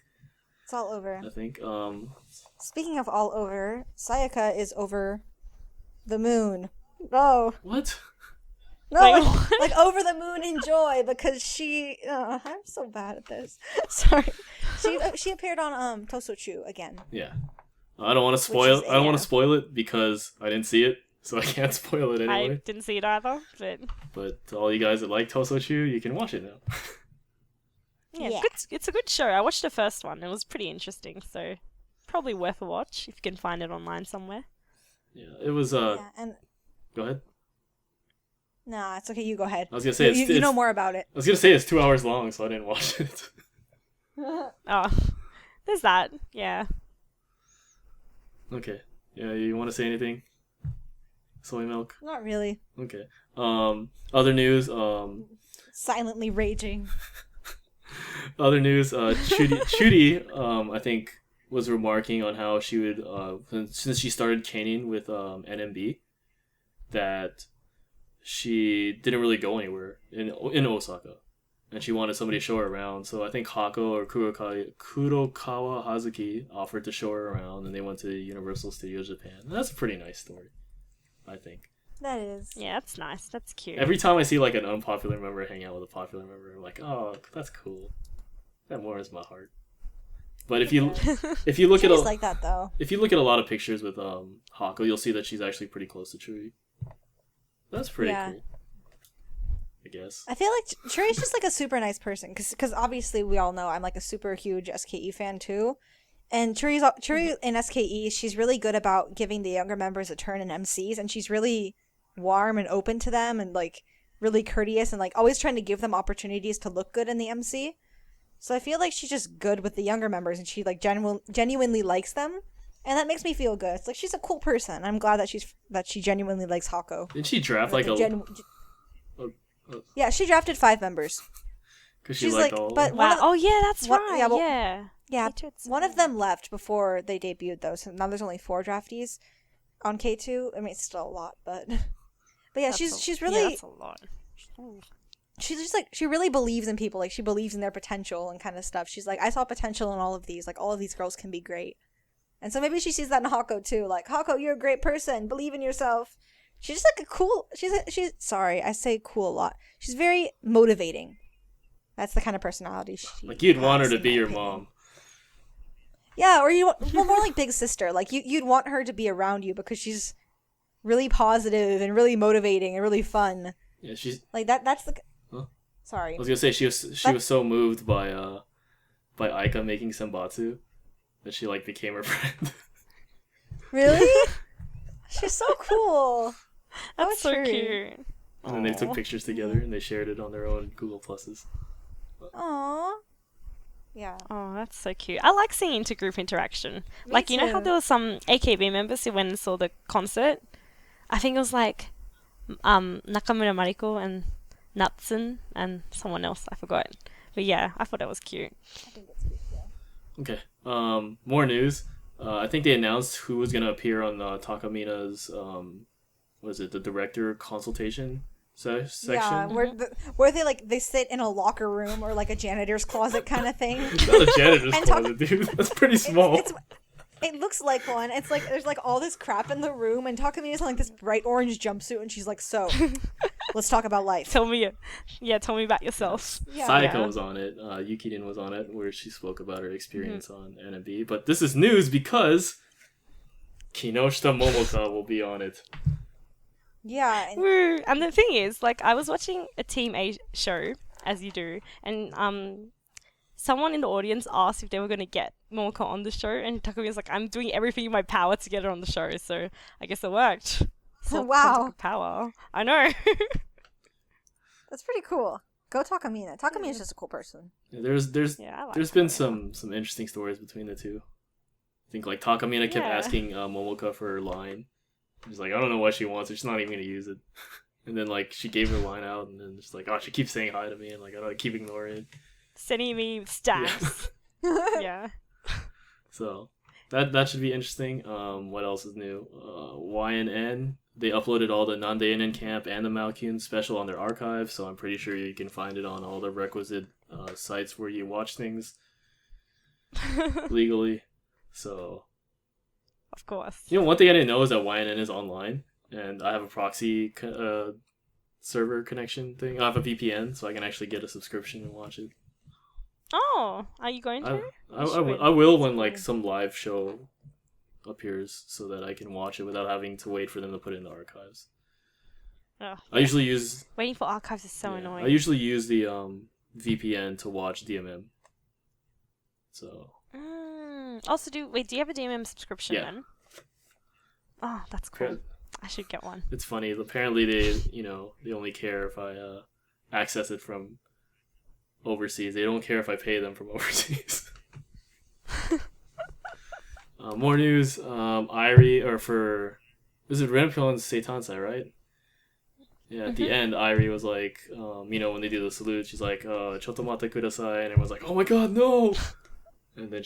It's all over. I think. Speaking of all over, Sayaka is over the moon. No. What? No, Wait, like over the moon in joy because she. I'm so bad at this. Sorry. She appeared on Tosochu again. Yeah. I don't want to spoil. is- I don't want yeah. to spoil it because I didn't see it, so I can't spoil it I anyway. didn't see it either, but But to all you guys that like Tosochu, you can watch it now. yeah, Yeah. it's a good show. I watched the first one. It was pretty interesting, so probably worth a watch if you can find it online somewhere. Yeah, it was. Yeah, and Go ahead. nah, it's okay. You go ahead. I was gonna say you know more about it. I was gonna say it's 2 hours long, so I didn't watch it. Oh, there's that. Yeah. Okay. Yeah, you want to say anything? Soy milk. Not really. Okay. Other news. Silently raging. Other news. Chudi, I think, was remarking on how she would, since she started caning with NMB, that she didn't really go anywhere in Osaka, and she wanted somebody to show her around. So I think Hako or Kurokawa Hazuki offered to show her around, and they went to Universal Studios Japan. And that's a pretty nice story, I think. That is. Yeah, that's nice. That's cute. Every time I see like an unpopular member hang out with a popular member, I'm like, oh, that's cool. That warms my heart. But if you look at Churi's like that though. if you look at a lot of pictures with Hako, you'll see that she's actually pretty close to Churi. That's pretty cool, I guess. I feel like Churi's just like a super nice person because obviously we all know I'm like a super huge SKE fan too. And Churi in SKE, she's really good about giving the younger members a turn in MCs, and she's really warm and open to them and like really courteous and like always trying to give them opportunities to look good in the MC. So I feel like she's just good with the younger members and she like genuinely likes them, and that makes me feel good. It's like she's a cool person. I'm glad that she genuinely likes Hako. Didn't she draft like Yeah, she drafted 5 members. Because she She's liked like, all. but Wow. Oh yeah, that's right. yeah, well, yeah. one of them left before they debuted though, so now there's only 4 draftees on K2. I mean, it's still a lot, but yeah, she's really Yeah, that's a lot. Ooh. she's just like she really believes in people, like she believes in their potential and kind of stuff. She's like, I saw potential in all of these, like all of these girls can be great. And so maybe she sees that in Hako too, like Hako, you're a great person, believe in yourself. She's just like a cool, she's sorry, I say cool a lot. She's very motivating. That's the kind of personality she Like you'd want her has, to in be my your opinion. mom. Yeah, or well, more like big sister. Like you'd want her to be around you because she's really positive and really motivating and really fun. Yeah, she's. Like that's the. Huh? Sorry. I was gonna say she was so moved by Aika making senbatsu that she like became her friend. Really? She's so cool. That's so cute. And then they took pictures together and they shared it on their own Google Pluses. Aww. Yeah. Oh, that's so cute. I like seeing intergroup interaction. Like, you know how there was some AKB members who went and saw the concert? I think it was like Nakamura Mariko and Natsun and someone else. I forgot. But yeah, I thought that was cute. I think it's cute, yeah. Okay. More news. I think they announced who was going to appear on Takamina's, the director consultation section? Yeah, where they sit in a locker room or like a janitor's closet kind of thing. It's not a janitor's closet, dude. That's pretty small. It looks like one. It's like there's like all this crap in the room, and Takamina's in like this bright orange jumpsuit, and she's like, "So, let's talk about life." Tell me about yourself. Yeah. Sayaka was on it. Yukiden was on it, where she spoke about her experience on NMB. But this is news because Kinoshita Momoka will be on it. Yeah. And the thing is, like, I was watching a Team A show, as you do, and someone in the audience asked if they were going to get Momoka on the show, and Takumi was like, I'm doing everything in my power to get her on the show, so I guess it worked. Wow. Power. I know. That's pretty cool. Go Takamina. Takamina's just a cool person. Yeah, there's been some interesting stories between the two. I think, like, Takamina kept asking Momoka for her line. She's like, I don't know what she wants, she's not even going to use it. And then, like, she gave her line out, and then just like, oh, she keeps saying hi to me, and, like, I keep ignoring it. Sending me stamps. Yeah. So that should be interesting. What else is new? YNN, they uploaded all the Nandainen Camp and the Malkyun special on their archive, so I'm pretty sure you can find it on all the requisite sites where you watch things legally. So, of course. You know, one thing I didn't know is that YNN is online, and I have a proxy server connection thing. I have a VPN, so I can actually get a subscription and watch it. Oh, are you going to? I will when, like, some live show appears, so that I can watch it without having to wait for them to put it in the archives. Oh, I usually use... Waiting for archives is so annoying. I usually use the VPN to watch DMM. So... Also, do you have a DMM subscription then? Oh, that's cool. Okay. I should get one. It's funny. Apparently they only care if I access it from overseas. They don't care if I pay them from overseas. More news. Irie, is it Renpyeon's Seitansai, right? Yeah, at the end, Irie was like, when they do the salute, she's like, "Chotomate kudasai," and everyone's like, "Oh my god, no!" And then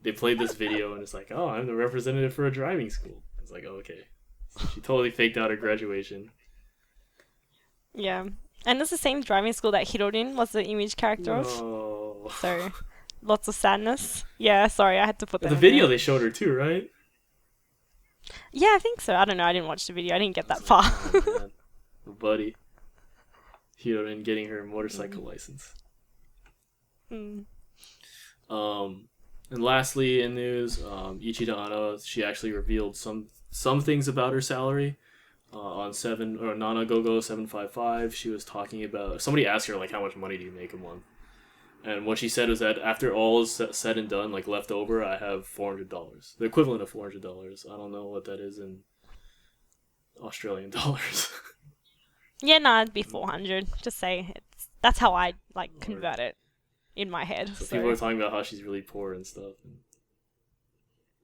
they played this video, and it's like, "Oh, I'm the representative for a driving school." It's like, oh, okay. So she totally faked out her graduation. Yeah. And it's the same driving school that Hirorin was the image character of. So, lots of sadness. Yeah, sorry, I had to put that in the video, they showed her too, right? Yeah, I think so. I don't know, I didn't watch the video. I didn't get that far. Oh, man. Buddy. Hirorin getting her motorcycle license. And lastly, in news, Ichida Anna, she actually revealed some things about her salary. On Nana Gogo 755, she was talking about... Somebody asked her, like, how much money do you make a month? And what she said was that after all is said and done, like, left over, I have $400. The equivalent of $400. I don't know what that is in Australian dollars. Yeah, no, it'd be 400. Just say that's how I, like, convert it in my head. So people are talking about how she's really poor and stuff.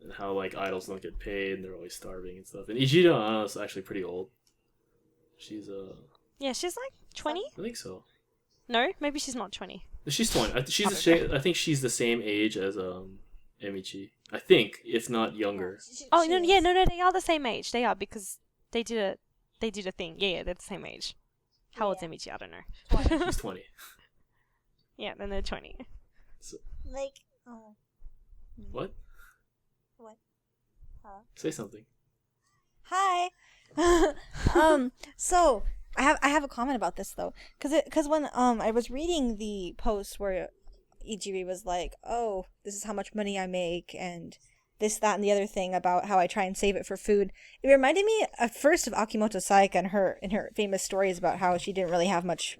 And how, like, idols don't get paid and they're always starving and stuff. And Ichida Anna is actually pretty old. She's Yeah, she's like 20? I think so. No, maybe she's not 20. She's 20. I think she's the same age as Emichi. I think, if not younger. Oh, no, yeah, no, they are the same age. They are, because they did a thing. Yeah, they're the same age. How old's Emichi? I don't know. She's 20. Yeah, then they're 20. So, like, oh. What? What? Huh? Say something. Hi. So I have a comment about this though, because when I was reading the post where Ijiri was like, "Oh, this is how much money I make," and this, that, and the other thing about how I try and save it for food. It reminded me at first of Akimoto Saika and her famous stories about how she didn't really have much.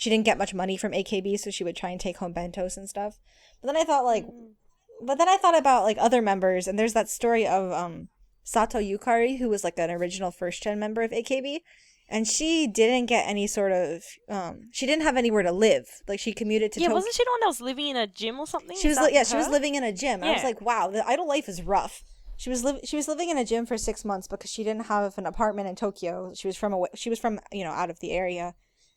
she didn't get much money from AKB, so she would try and take home bentos and stuff. But then I thought about like other members, and there's that story of Sato Yukari, who was like an original first gen member of AKB, and she didn't get any sort of she didn't have anywhere to live. Like she commuted to Tokyo. Wasn't she the one that was living in a gym or something? She was she was living in a gym. Yeah. I was like, wow, the idol life is rough. She was living in a gym for 6 months because she didn't have an apartment in Tokyo. She was from out of the area,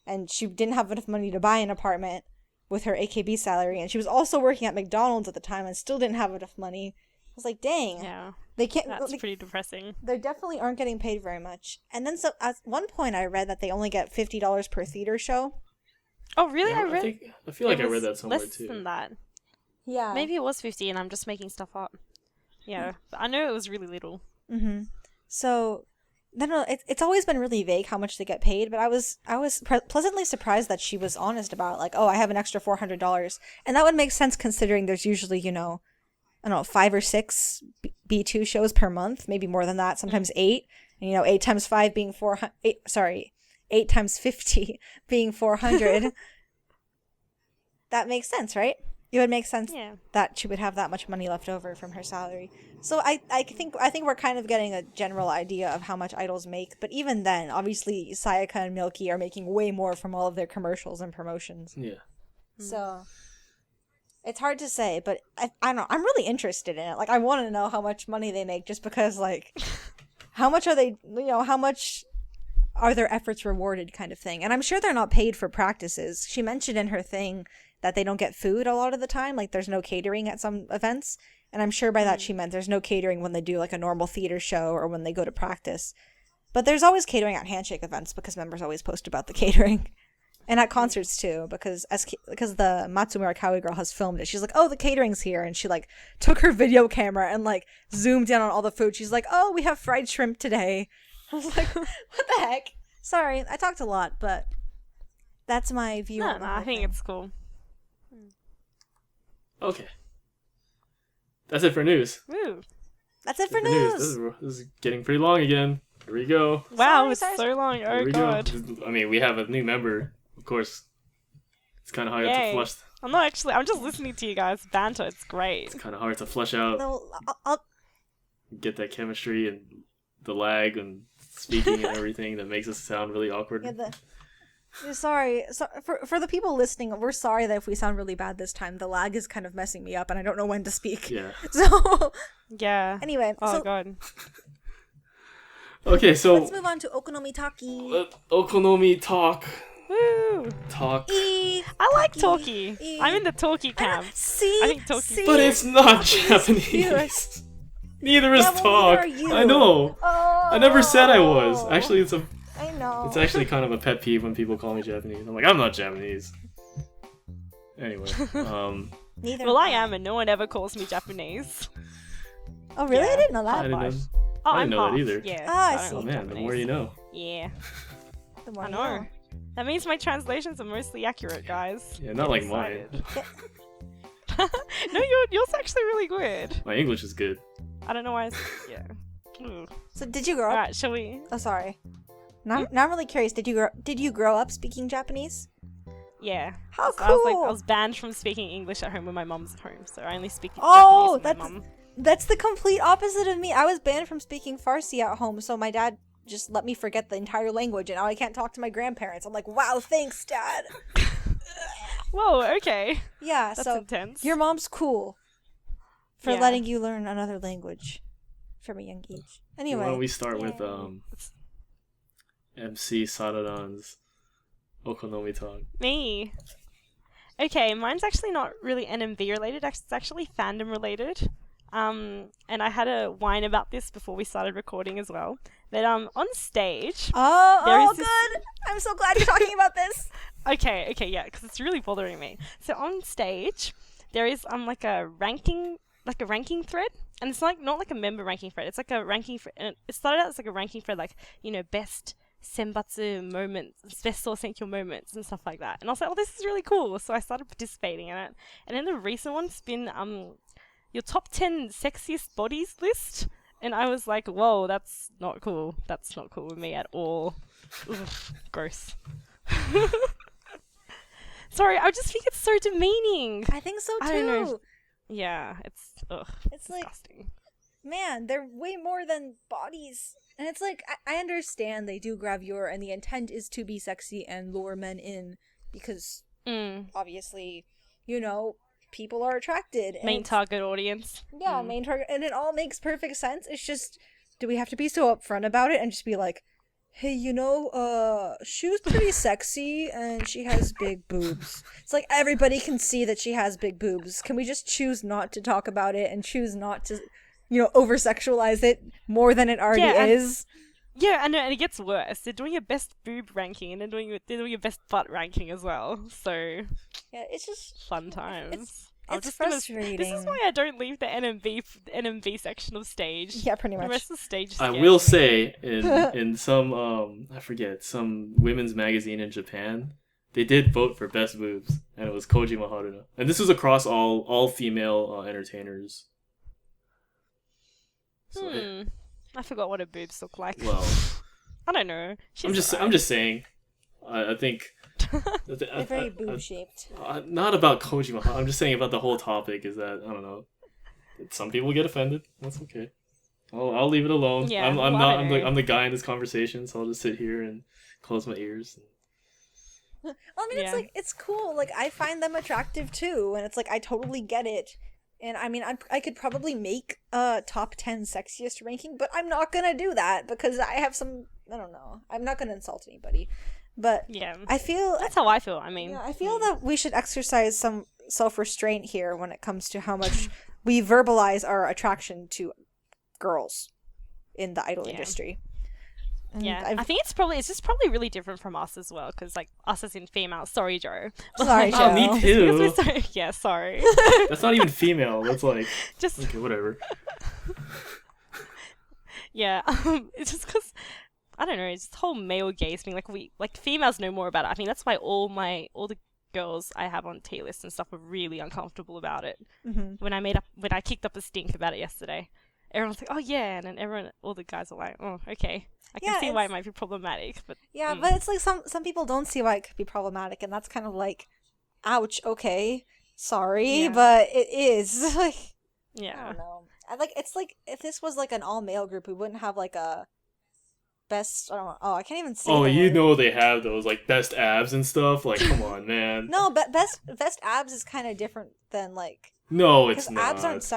and she didn't have enough money to buy an apartment with her AKB salary, and she was also working at McDonald's at the time and still didn't have enough money. I was like, dang. Yeah. They can't. That's pretty depressing. They definitely aren't getting paid very much. And then at one point I read that they only get $50 per theater show. Oh, really? Yeah, I feel like I read that somewhere less too. than that. Yeah. Maybe it was 50 and I'm just making stuff up. Yeah. But I know it was really little. Mm-hmm. So, I don't know, it's always been really vague how much they get paid, but I was pleasantly surprised that she was honest about it. Like, oh, I have an extra $400. And that would make sense considering there's usually, I don't know, 5 or 6 B2 shows per month, maybe more than that, sometimes 8. And, 8 times 5 being 400, 8 times 50 being 400. That makes sense, right? It would make sense that she would have that much money left over from her salary. So I think we're kind of getting a general idea of how much idols make. But even then, obviously, Sayaka and Milky are making way more from all of their commercials and promotions. Yeah. So it's hard to say, but I don't know. I'm really interested in it. Like, I want to know how much money they make just because, like, how much are they, how much are their efforts rewarded kind of thing. And I'm sure they're not paid for practices. She mentioned in her thing that they don't get food a lot of the time. Like, there's no catering at some events. And I'm sure by that she meant there's no catering when they do, like, a normal theater show or when they go to practice. But there's always catering at handshake events because members always post about the catering. And at concerts, too, because the Matsumura Kawi girl has filmed it. She's like, oh, the catering's here. And she, like, took her video camera and, like, zoomed in on all the food. She's like, oh, we have fried shrimp today. I was like, what the heck? Sorry, I talked a lot, but that's my view on the whole I think thing. it's cool. Okay. That's it for news. Woo. That's it for news. This is getting pretty long again. Here we go. Wow, Sorry. it's so long. Oh, Here we God. go. I mean, we have a new member, of course. It's kind of hard to Yay. flush. I'm just listening to you guys banter. It's great. It's kind of hard to flush out, No, I'll get that chemistry and the lag and speaking and everything that makes us sound really awkward. sorry. So, for the people listening, we're sorry that if we sound really bad this time. The lag is kind of messing me up, and I don't know when to speak. Yeah. So, Yeah. anyway. Oh, God. Okay, so Let's move on to Okonomi Talk. Okonomi Talk. Woo. Talk. I like talkie. I'm in the talkie camp. See? I think talkie. But it's not Japanese. Neither is talk. neither are you. I know. Oh, I never said I was. Actually, I know. it's actually kind of a pet peeve when people call me Japanese. I'm like, I'm not Japanese. Anyway, Neither. Well, I am, and no one ever calls me Japanese. Oh, really? Yeah. I didn't know I that. didn't, Oh, I I'm didn't know that half. either. Yeah. Ah, I so see. don't Oh speak man, the Japanese. more you know. Yeah. The more I you know. That means my translations are mostly accurate, guys. Yeah, not Get like mine. excited. No, yours actually really good. My English is good. I don't know why. Yeah. Ooh. So, did you grow up? Alright, shall we? Oh, sorry. Now I'm really curious. Did you grow up speaking Japanese? Yeah. How So cool! I was banned from speaking English at home when my mom's at home, so I only speak Oh, Japanese with my mom. That's the complete opposite of me. I was banned from speaking Farsi at home, so my dad just let me forget the entire language, and now I can't talk to my grandparents. I'm like, wow, thanks, Dad. Whoa, okay. Yeah, That's so intense. your mom's cool for Yeah. letting you learn another language from a young age. Anyway, Why don't we start with Yay. MC Saradan's Okonomi Talk? Me. Okay, mine's actually not really NMB related. It's actually fandom related. And I had a whine about this before we started recording as well. That on stage. There oh, is this- good. I'm so glad you're talking about this. Okay, yeah, because it's really bothering me. So on stage, there is like a ranking thread, and it's like not like a member ranking thread. It's like a ranking and it started out as like a ranking thread, like best senbatsu moments, best Senkyo moments, and stuff like that. And I was like, oh, this is really cool. So I started participating in it. And then the recent one's been your top 10 sexiest bodies list. And I was like, whoa, that's not cool. That's not cool with me at all. Ugh, gross. Sorry, I just think it's so demeaning. I think so too. I don't know. Yeah, it's It's like, disgusting. man, they're way more than bodies. And it's like, I understand they do gravure and the intent is to be sexy and lure men in because obviously, you know, people are attracted. Main target audience. Yeah, main target. And it all makes perfect sense. It's just, do we have to be so upfront about it and just be like, hey, you know, she was pretty sexy and she has big boobs. It's like everybody can see that she has big boobs. Can we just choose not to talk about it and choose not to, you know, over-sexualize it more than it already is? Yeah, and it gets worse. They're doing a best boob ranking and they're doing a best butt ranking as well. So yeah, it's just fun times. It's frustrating. This is why I don't leave the NMB section of stage. Yeah, pretty much. The rest of the stage. I will say in some I forget, some women's magazine in Japan, they did vote for best boobs, and it was Kojima Haruna, and this was across all female entertainers. So, I forgot what her boobs look like. well, I don't know. I'm just saying. I think they're very boob-shaped. Not about Kojima. I'm just saying about the whole topic is that I don't know. Some people get offended. That's okay. I'll leave it alone. Yeah, I'm the guy in this conversation, so I'll just sit here and close my ears. I mean, it's like, it's cool. Like, I find them attractive too, and it's like I totally get it. And I mean, I could probably make a top 10 sexiest ranking, but I'm not gonna do that because I have some. I don't know. I'm not gonna insult anybody. But yeah, I feel that's how I feel. I mean, yeah, I feel that we should exercise some self-restraint here when it comes to how much we verbalize our attraction to girls in the idol industry. And yeah, I think it's just probably really different from us as well, because like us as in female. Sorry, Joe. Sorry, Joe. Oh, me too. Yeah, sorry. That's not even female. That's like just okay, whatever. Yeah, it's just because. I don't know, it's the whole male gaze thing. Like females know more about it. I think that's why all the girls I have on T list and stuff were really uncomfortable about it. Mm-hmm. When I kicked up a stink about it yesterday, everyone's like, "Oh yeah," and then all the guys are like, "Oh, okay, I can see why it might be problematic." But but it's like some people don't see why it could be problematic, and that's kind of like, ouch. Okay, sorry, but it is. Like, yeah, I don't know. It's like if this was like an all male group, we wouldn't have like a best. I don't know. Oh, I can't even say. Oh, you know they have those like best abs and stuff. Like, come on, man. No, but best abs is kind of different than like. No, it's not. Abs aren't.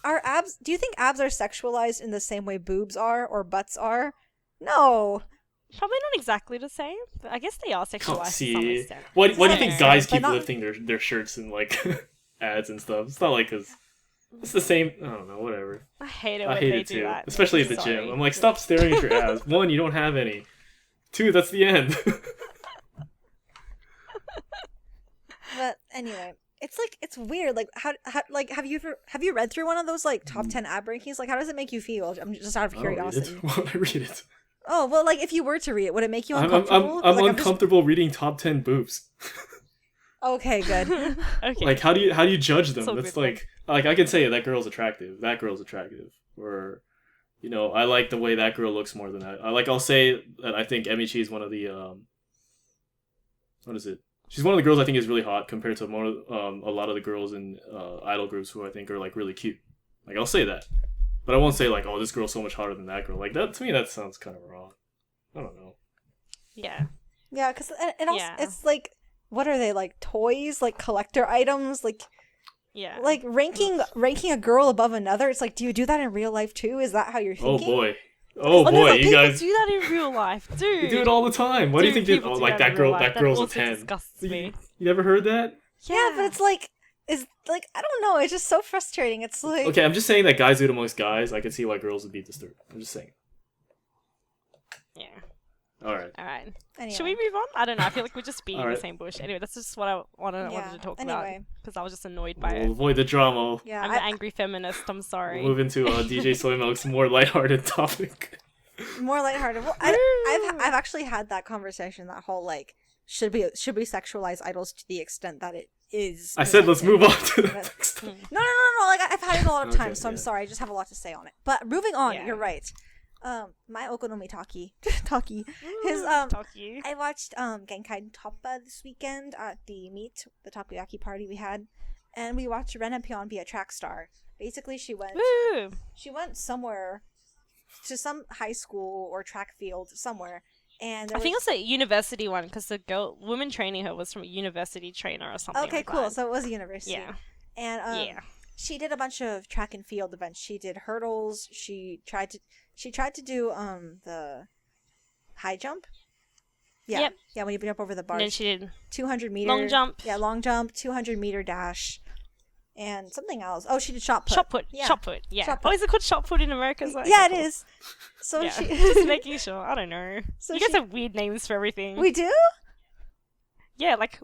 Are abs? Do you think abs are sexualized in the same way boobs are or butts are? No. Probably not exactly the same, but I guess they are sexualized to some See, extent. why do you think guys keep not... lifting their shirts and like ads and stuff? It's not like because it's the same. I don't know. Whatever. I hate it when they do that. Especially at the gym. I'm like, stop staring at your abs. 1, you don't have any. 2, that's the end. But anyway, it's weird. Like how like have you read through one of those like top 10 ab rankings? Like how does it make you feel? I'm just out of curiosity. I read it. Oh well, like if you were to read it, would it make you uncomfortable? I'm uncomfortable reading top 10 boobs. Okay, good. Okay. Like how do you judge them? So That's good. like I can say that girl's attractive. That girl's attractive. Or you know, I like the way that girl looks more than that. I'll say that I think Emichi is one of the what is it? She's one of the girls I think is really hot compared to a lot of the girls in idol groups who I think are like really cute. Like I'll say that. But I won't say like, oh, this girl's so much hotter than that girl. Like that to me that sounds kind of wrong. I don't know. Yeah. Yeah, cuz it also it's like what are they, like toys, like collector items, like yeah, like ranking a girl above another. It's like, do you do that in real life too? Is that how you're thinking? Oh boy, no, you guys do that in real life, dude. You do it all the time. Why do you think people do like that that in real girl? life. That girl's a also 10. Disgusts me. You never heard that? Yeah, but it's like I don't know. It's just so frustrating. It's like Okay, I'm just saying that guys do it amongst guys. I can see why girls would be disturbed. I'm just saying. Yeah. All right. Anyway. Should we move on? I don't know. I feel like we're just beating All right. the same bush. Anyway, that's just what I wanted to talk about because I was just annoyed by We'll it. avoid the drama. Yeah, I'm an angry feminist. I'm sorry. We'll move into DJ Soy Milk's more lighthearted topic. more lighthearted. Well, I've actually had that conversation. That whole like should we sexualize idols to the extent that it is. I said let's move on to the next. No. Like I've had it a lot of times, so I'm yeah. sorry. I just have a lot to say on it. But moving on, Yeah. you're right. My Okonomi Talkie. Talkie. His, Talkie. I watched, Genkai Toppa this weekend at the meet, the Takoyaki party we had, and we watched Rena Pion be a track star. Basically, she went somewhere, to some high school or track field somewhere, and I think it was a university one, because the woman training her was from a university trainer or something. Okay, like cool. that. So it was a university. Yeah. And she did a bunch of track and field events. She did hurdles. She tried to do the high jump. Yeah. Yep. Yeah, when you jump over the bars. And then she did 200 meter long jump. Yeah, long jump, 200-meter dash, and something else. Oh, she did shot put. Shot put. Yeah. Shot put. Yeah. Shot put. Oh, is it called shot put in America? Yeah, it is. So yeah. she Just making sure. I don't know. So you guys have weird names for everything. We do? Yeah, like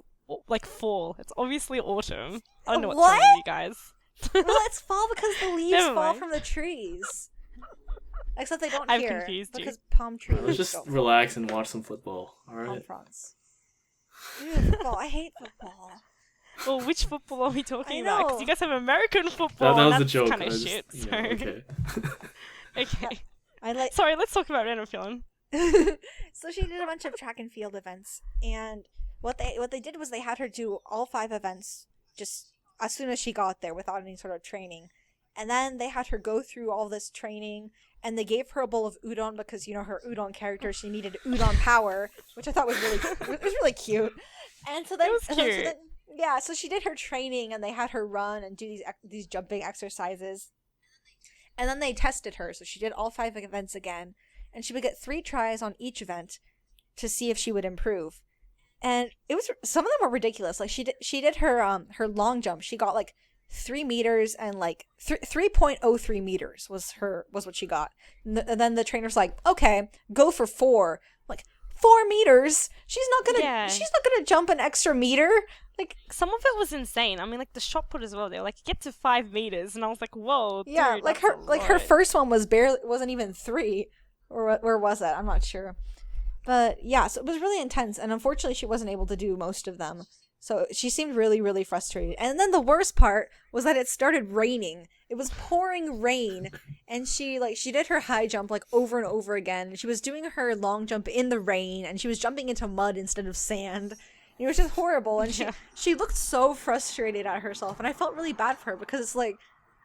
fall. It's obviously autumn. I don't know what's What? wrong with you guys. Well, it's fall because the leaves Never fall mind. from the trees. Except they don't I've here confused you. because palm trees. Let's just don't relax and watch some football. All fall. Palm right. fronds. Ew, football. I hate football. Well, which football are we I talking about? Because know. you guys have American football. That was and the that's joke. kind I of just, shit. you So. know, okay. Okay. I like. Sorry, let's talk about Renofilm. So she did a bunch of track and field events, and what they did was they had her do all 5 events just as soon as she got there without any sort of training, and then they had her go through all this training, and they gave her a bowl of udon because her udon character, she needed udon power, which I thought was really cute, and so then It was cute. So she did her training, and they had her run and do these jumping exercises, and then they tested her, so she did all 5 events again. And she would get 3 tries on each event to see if she would improve. And it was some of them were ridiculous. Like she did her long jump. She got like 3 meters and like 3.03 meters was what she got. And then the trainer's like, okay, go for 4. Like 4 meters. She's not gonna jump an extra meter. Like Some of it was insane. I mean, like the shot put as well. They were like, get to 5 meters, and I was like, whoa. Yeah, dude, like that's her a lot. first one wasn't even 3. Or where was it? I'm not sure. But yeah, so it was really intense, and unfortunately she wasn't able to do most of them. So she seemed really, really frustrated. And then the worst part was that it started raining. It was pouring rain, and she did her high jump like over and over again. And she was doing her long jump in the rain, and she was jumping into mud instead of sand. It was just horrible, and she looked so frustrated at herself, and I felt really bad for her because it's like,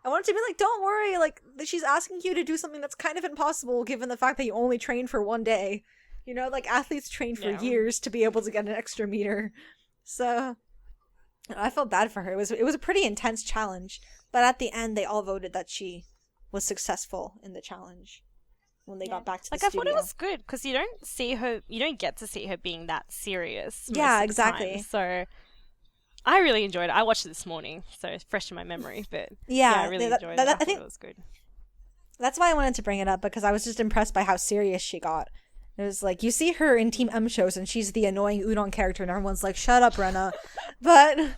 I wanted to be like, don't worry, like, she's asking you to do something that's kind of impossible given the fact that you only trained for 1 day. Like, athletes train for years to be able to get an extra meter. So, I felt bad for her. It was a pretty intense challenge. But at the end, they all voted that she was successful in the challenge when they got back to the studio. I thought it was good, because you don't get to see her being that serious. Yeah, most of the exactly. time. So, I really enjoyed it. I watched it this morning, so it's fresh in my memory. But I really enjoyed it. I think it was good. That's why I wanted to bring it up, because I was just impressed by how serious she got. It was like, you see her in Team M shows, and she's the annoying udon character, and everyone's like, shut up, Rena. But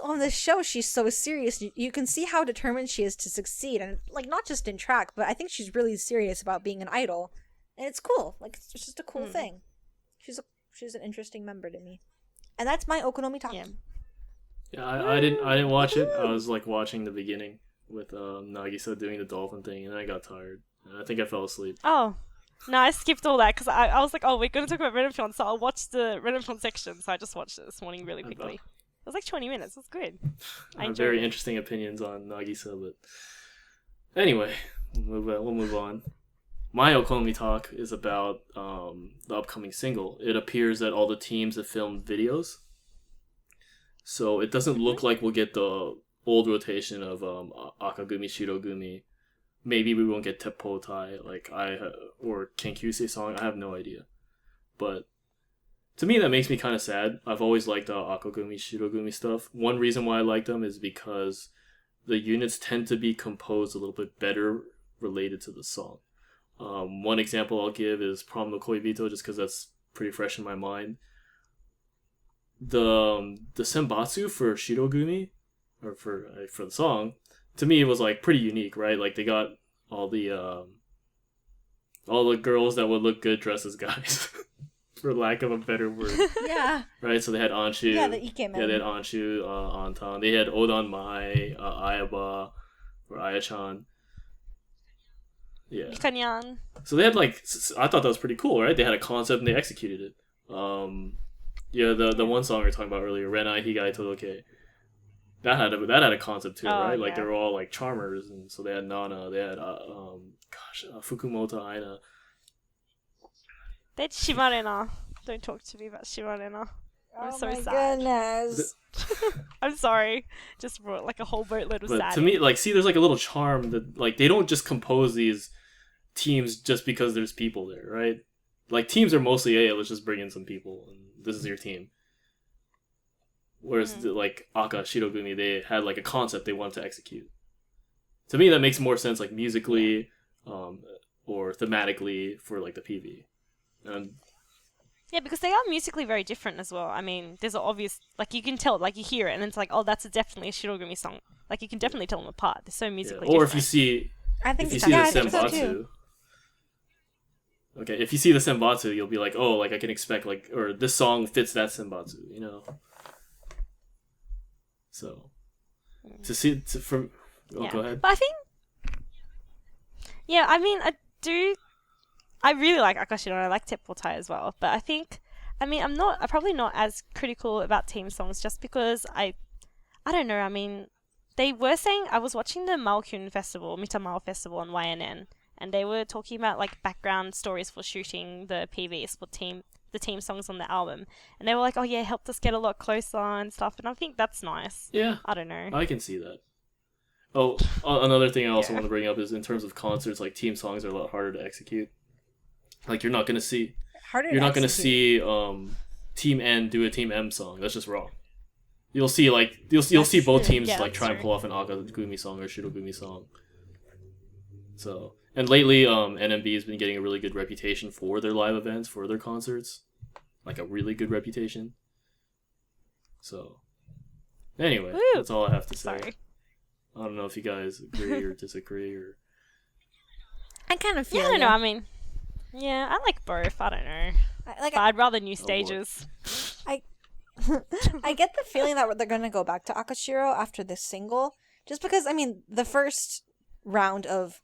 on this show, she's so serious. You can see how determined she is to succeed, and like not just in track, but I think she's really serious about being an idol, and it's cool. Like, it's just a cool thing. She's an interesting member to me. And that's my Okonomi Talk. Yeah, I didn't watch it. I was like watching the beginning with Nagisa doing the dolphin thing, and I got tired. And I think I fell asleep. Oh. No, I skipped all that because I was like, oh, we're going to talk about Renofilm, so I'll watch the Renofilm section. So I just watched it this morning really quickly. It was like 20 minutes. It was good. I have very interesting opinions on Nagisa, but anyway, we'll move on. My Okonomi Talk is about the upcoming single. It appears that all the teams have filmed videos, so it doesn't look like we'll get the old rotation of Akagumi, Shirogumi. Maybe we won't get Teppotai or Kenkyusei song. I have no idea, but to me that makes me kind of sad. I've always liked Akagumi, Shirogumi stuff. One reason why I like them is because the units tend to be composed a little bit better related to the song. One example I'll give is Prom no Koibito, just because that's pretty fresh in my mind. The senbatsu for Shirogumi, or for the song, to me it was like pretty unique, right? Like they got all the girls that would look good dressed as guys, for lack of a better word. Yeah. Right, so they had Anshu. Yeah, the Ikemen. Yeah, they had Anshu, Anton. They had Odan Mai, Ayaba, or Ayachan. Yeah. Mikanyan. So they had like, I thought that was pretty cool, right? They had a concept and they executed it. Yeah, the one song we were talking about earlier, Renai Higai Todoke. That had a concept too, right? Like yeah. they were all like charmers, and so they had Nana, they had Fukumoto Aina. They had Shimarena. Don't talk to me about Shimarena. I'm so my sad. goodness. I'm sorry. Just brought like a whole boatload of But sad. to me, like, see, there's like a little charm that like they don't just compose these teams just because there's people there, right? Like teams are mostly, hey, let's just bring in some people, and this is your team. Whereas like Aka Shirogumi, they had like a concept they wanted to execute. To me, that makes more sense, like musically, or thematically for like the PV. Yeah, because they are musically very different as well. I mean, there's an obvious, like you can tell, like you hear it, and it's like, oh, that's definitely a Shirogumi song. Like you can definitely tell them apart. They're so musically Or different. if you see, I think if you so. see Yeah, the I think so senbatsu. too. Okay, if you see the senbatsu, you'll be like, oh, like I can expect like, or this song fits that senbatsu, you know. So, go ahead. But I think, yeah, I mean, I really like Akashiro and I like Teppotai as well. But I think, I mean, I'm probably not as critical about team songs just because I don't know. I mean, they were saying, I was watching the Malkyun Festival, Mitamao Festival on YNN, and they were talking about like background stories for shooting the PVs for the team songs on the album, and they were like, oh yeah, it helped us get a lot closer and stuff, and I think that's nice. Yeah, I don't know. I can see that. Oh, another thing I also want to bring up is in terms of concerts, like team songs are a lot harder to execute. Like you're not gonna see Team N do a Team M song. That's just wrong. You'll see see both teams like try and pull off an Akagumi song or Shirogumi song. So, and lately, NMB has been getting a really good reputation for their live events, for their concerts, like a really good reputation. So, anyway, that's all I have to say. Sorry. I don't know if you guys agree or disagree or. I kind of feel. Yeah, I don't know. I mean, yeah, I like both. I don't know. But I'd rather new stages. I get the feeling that they're going to go back to Akashiro after this single, just because, I mean, the first round of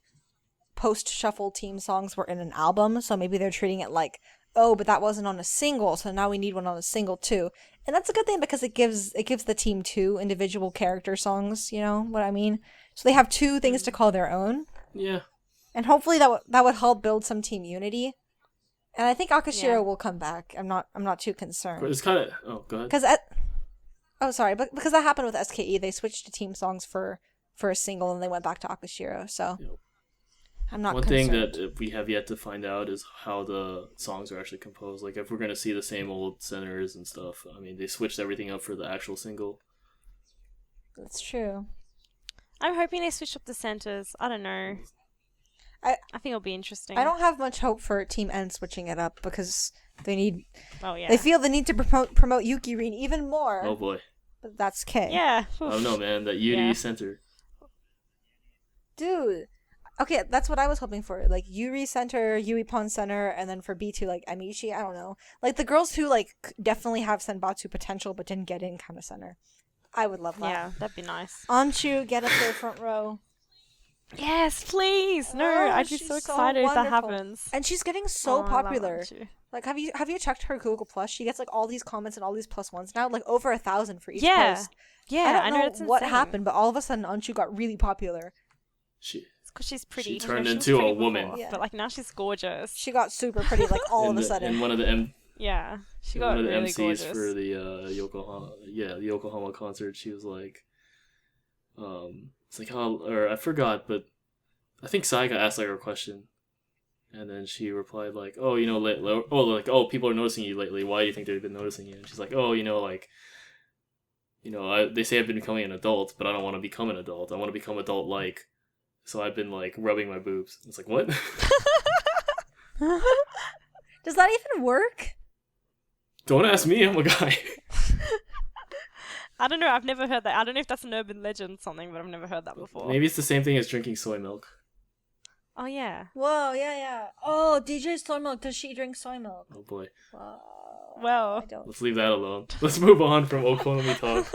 post-shuffle team songs were in an album, so maybe they're treating it like, oh, but that wasn't on a single, so now we need one on a single too. And that's a good thing because it gives the team two individual character songs, you know what I mean? So they have two things to call their own. Yeah. And hopefully that would help build some team unity. And I think Akashiro will come back. I'm not too concerned. But it's kind of... Oh, go ahead. Because that happened with SKE. They switched to team songs for a single and they went back to Akashiro. So I'm not concerned. One thing that we have yet to find out is how the songs are actually composed. Like if we're going to see the same old centers and stuff. I mean, they switched everything up for the actual single. That's true. I'm hoping they switch up the centers. I don't know. I think it'll be interesting. I don't have much hope for Team N switching it up because they feel the need to promote Yuki Rin even more. Oh boy. But that's K. Yeah. I don't know, man. That Yuri Center. Dude. Okay, that's what I was hoping for. Like Yuri Center, Yui Pon Center, and then for B2 like Amishi, I don't know. Like the girls who like definitely have Senbatsu potential but didn't get in kind of center. I would love that. Yeah, that'd be nice. Anchu, get up there front row. Yes, please. No, I'd be so excited if that happens. And she's getting so popular. Like, have you checked her Google Plus? She gets like all these comments and all these +1s now, like over 1,000 for each post. Yeah, I don't know what happened, but all of a sudden Anchu got really popular. Because she's pretty. She turned into a woman. Before, but like now she's gorgeous. She got super pretty, like all of a sudden. And one of the she got really MCs gorgeous. for the Yokohama concert. She was like, it's like or I forgot, but I think Saiga asked like her question, and then she replied like, "Oh, you know, people are noticing you lately. Why do you think they've been noticing you?" And she's like, "Oh, they say I've been becoming an adult, but I don't want to become an adult. I want to become adult-like. So I've been like rubbing my boobs." It's like, what? Does that even work? Don't ask me. I'm a guy. I don't know. I've never heard that. I don't know if that's an urban legend or something, but I've never heard that before. Maybe it's the same thing as drinking soy milk. Oh, yeah. Whoa, yeah. Oh, DJ Soy Milk. Does she drink soy milk? Oh, boy. Well, let's leave that alone. Let's move on from Okonomi Talk.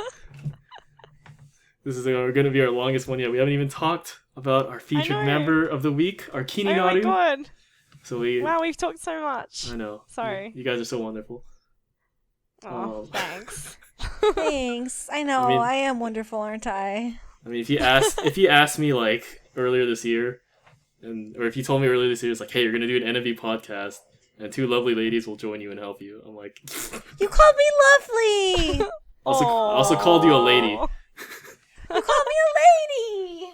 This is going to be our longest one yet. We haven't even talked about our featured member of the week, our Kini Naru. Oh my god. So we've talked so much. I know. Sorry. You guys are so wonderful. Oh, thanks. Thanks. I know. I am wonderful, aren't I? I mean, if you asked me like earlier this year, or if you told me earlier this year, it's like, hey, you're gonna do an NMB podcast, and 2 lovely ladies will join you and help you. I'm like, you called me lovely. I also called you a lady. You called me a lady.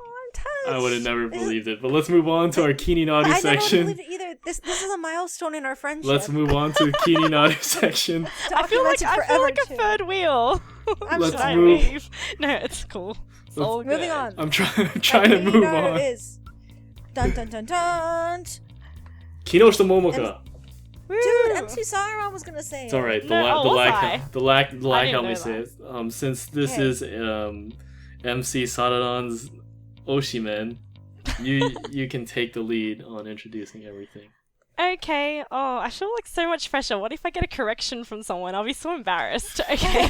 I'm touched. I would have never believed it. But let's move on to our Kini Naru section. I never would have believed it either. This is a milestone in our friendship. Let's move on to the Kini Naru section. I feel like a third wheel. Let's I move. leave? No, it's cool. It's all moving good. on. I'm trying to move on. Is dun dun dun dun. Kinoshita Momoka. Dude, MC Sauron was gonna say It's all right. The lag helped me say it. Since this is MC Sararan's Oshimen, you can take the lead on introducing everything. Okay. Oh, I feel like so much pressure. What if I get a correction from someone? I'll be so embarrassed. Okay.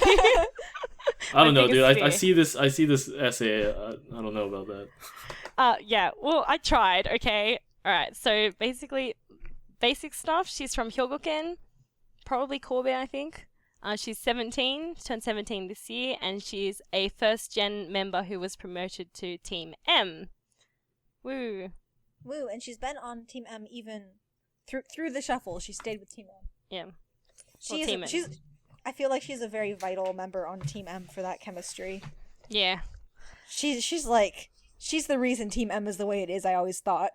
I don't know, dude. I see this essay. I don't know about that. Yeah. Well, I tried. Okay. All right. So basically, basic stuff. She's from Hyogoken, probably Kobe, I think. She's 17, turned 17 this year, and she's a first-gen member who was promoted to Team M. Woo. Woo, and she's been on Team M even through the shuffle. She stayed with Team M. Yeah. She's I feel like she's a very vital member on Team M for that chemistry. Yeah. She's the reason Team M is the way it is, I always thought.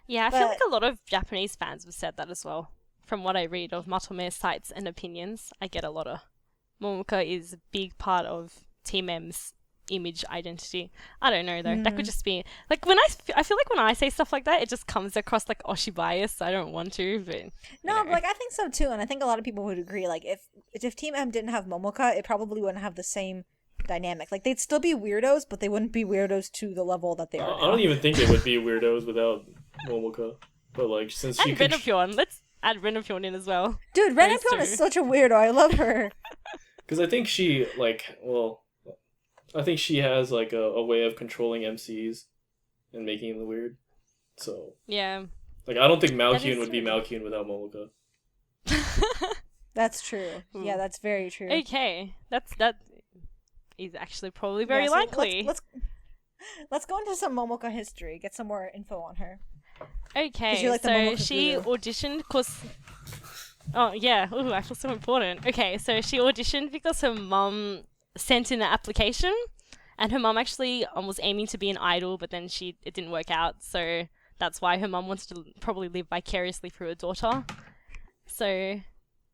Yeah, I feel like a lot of Japanese fans have said that as well. From what I read of Matome sites and opinions, I get a lot of Momoka is a big part of Team M's image identity. I don't know though. That could just be like I feel like when I say stuff like that, it just comes across like Oshi bias. So I don't want to, but no, but like I think so too, and I think a lot of people would agree. Like if Team M didn't have Momoka, it probably wouldn't have the same dynamic. Like they'd still be weirdos, but they wouldn't be weirdos to the level that they are. I don't even think they would be weirdos without Momoka. But like since she let's add Renopyon in as well. Dude, Renopyon is such a weirdo. I love her. Because I think she I think she has like a way of controlling MCs and making them weird. So yeah, like I don't think Malkyun would be Malkyun without Momoka. That's true. Yeah, that's very true. Okay, that is actually probably very likely. Let's go into some Momoka history. Get some more info on her. Okay, like so she auditioned because... Oh, yeah. Ooh, I feel so important. Okay, so she auditioned because her mum sent in an application, and her mum actually was aiming to be an idol, but then it didn't work out, so that's why her mum wanted to probably live vicariously through her daughter. So,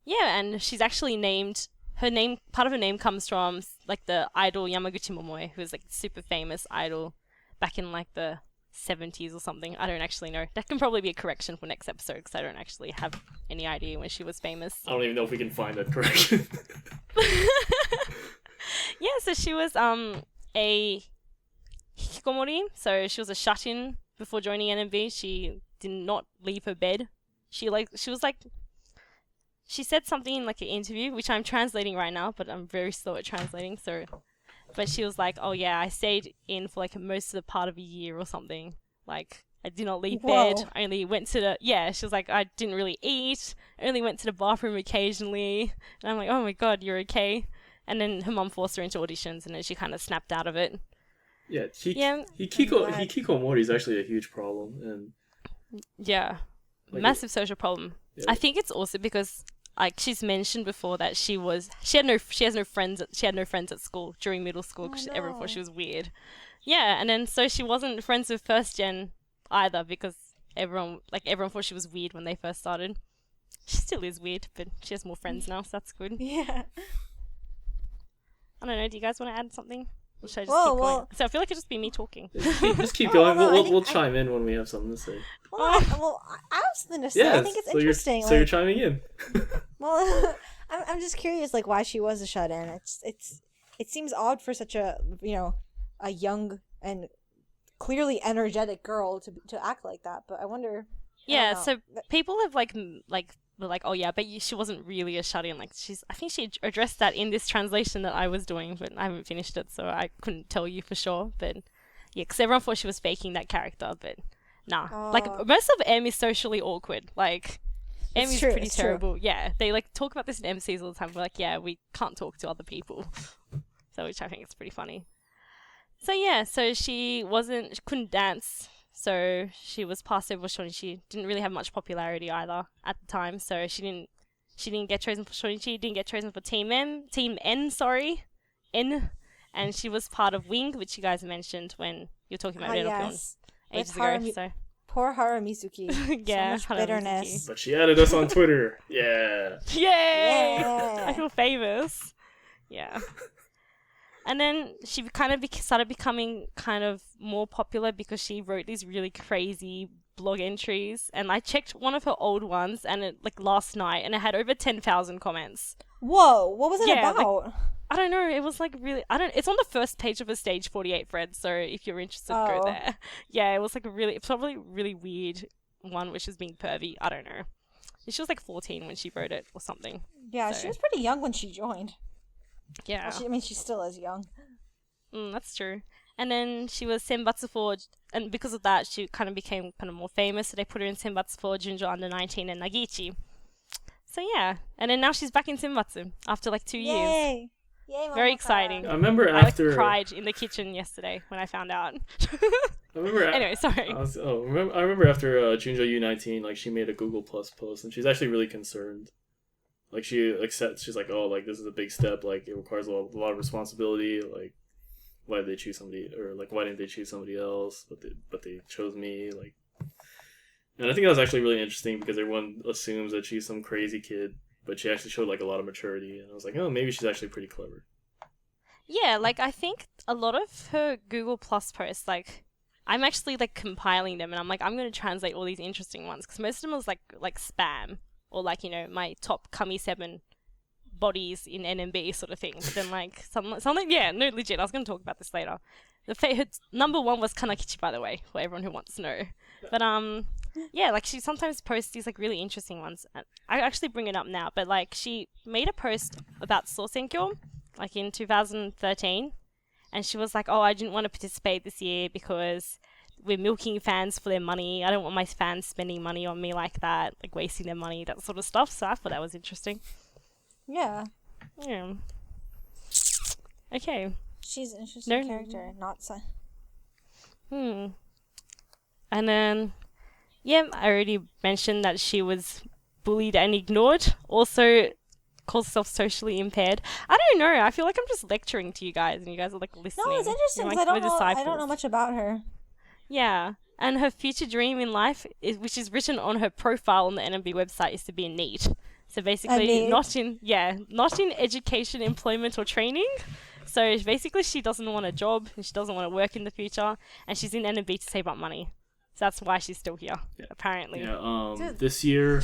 yeah, and she's actually named... Part of her name comes from, like, the idol Yamaguchi Momoe, who was, like, super famous idol back in, like, the 70s or something. I don't actually know. That can probably be a correction for next episode because I don't actually have any idea when she was famous. I don't even know if we can find that correction. Yeah, so she was a hikikomori, so she was a shut-in before joining NMB. She did not leave her bed. She said something in like an interview, which I'm translating right now, but I'm very slow at translating, so... But she was like, oh yeah, I stayed in for like most of the part of a year or something. Like, I did not leave bed. I only went to the... Yeah, she was like, I didn't really eat. I only went to the bathroom occasionally. And I'm like, oh my god, you're okay? And then her mum forced her into auditions, and then she kind of snapped out of it. Yeah, hikikomori is actually a huge problem. And yeah, like massive social problem. Yeah. I think it's also because... Like she's mentioned before that she had no friends at school during middle school because everyone thought she was weird. Yeah, and then so she wasn't friends with first gen either because everyone thought she was weird when they first started. She still is weird, but she has more friends now, so that's good. Yeah. I don't know. Do you guys want to add something? Or should I just keep going? So I feel like it'd just be me talking. Just keep going. We'll chime in when we have something to say. I have something to say. I think it's interesting. So you're chiming in. Well, I'm just curious, like why she was a shut-in. It seems odd for such a a young and clearly energetic girl to act like that. But I wonder. Yeah. So people have like were like, oh yeah, but she wasn't really a shut-in. Like I think she addressed that in this translation that I was doing, but I haven't finished it, so I couldn't tell you for sure. But yeah, because everyone thought she was faking that character, but nah. Like most of M is socially awkward. Like M is pretty terrible. Yeah, they like talk about this in MCs all the time. We're like, yeah, we can't talk to other people. So which I think is pretty funny. So yeah, so she couldn't dance. So she was passed over for Shonichi. Didn't really have much popularity either at the time. So she didn't get chosen for Shonichi. Didn't get chosen for Team N. And she was part of Wing, which you guys mentioned when you were talking about yes. ages ago. So poor Haru Mizuki. Yeah, so much bitterness. Mizuki. But she added us on Twitter. Yeah. Yay! Yeah. I feel famous. Yeah. And then she kind of started becoming kind of more popular because she wrote these really crazy blog entries. And I checked one of her old ones, and it last night, and it had over 10,000 comments. Whoa! What was it about? I don't know. It was really. It's on the first page of a Stage 48 thread. So if you're interested, go there. Yeah, it was probably really weird one, which is being pervy. I don't know. She was 14 when she wrote it or something. Yeah, she was pretty young when she joined. Yeah. Well, she still is young. That's true. And then she was Senbatsu for, and because of that, she kind of became more famous. So they put her in Senbatsu for Junjo Under 19 and Nagichi. So yeah, and then now she's back in Senbatsu after 2 years. Yay! Very Momoka. exciting. I remember after I cried in the kitchen yesterday when I found out. Anyway, sorry. I remember after Junjo U19, she made a Google Plus post, and she's actually really concerned. She accepts. She's like, oh, this is a big step. It requires a lot of responsibility. Why did they choose somebody, or why didn't they choose somebody else? But they chose me. And I think that was actually really interesting because everyone assumes that she's some crazy kid, but she actually showed a lot of maturity. And I was like, oh, maybe she's actually pretty clever. Yeah, I think a lot of her Google Plus posts, I'm actually compiling them, and I'm going to translate all these interesting ones because most of them was like spam. Or my top Kami 7 bodies in NMB sort of thing. But then something, yeah, no, legit. I was going to talk about this later. Her number 1 was Kanakichi, by the way, for everyone who wants to know. But yeah, she sometimes posts these really interesting ones. I actually bring it up now, but she made a post about Sosenkyo, in 2013, and she was like, "Oh, I didn't want to participate this year because we're milking fans for their money. I don't want my fans spending money on me like that, wasting their money, that sort of stuff." So I thought that was interesting. Yeah. Yeah. Okay. She's an interesting character, not so. And then, yeah, I already mentioned that she was bullied and ignored. Also calls herself socially impaired. I don't know. I feel like I'm just lecturing to you guys, and you guys are listening. No, it's interesting because I don't know much about her. Yeah, and her future dream in life, which is written on her profile on the NMB website, is to be a NEET. So basically, not in education, employment, or training. So basically, she doesn't want a job, and she doesn't want to work in the future, and she's in NMB to save up money. So that's why she's still here, apparently. Yeah. This year,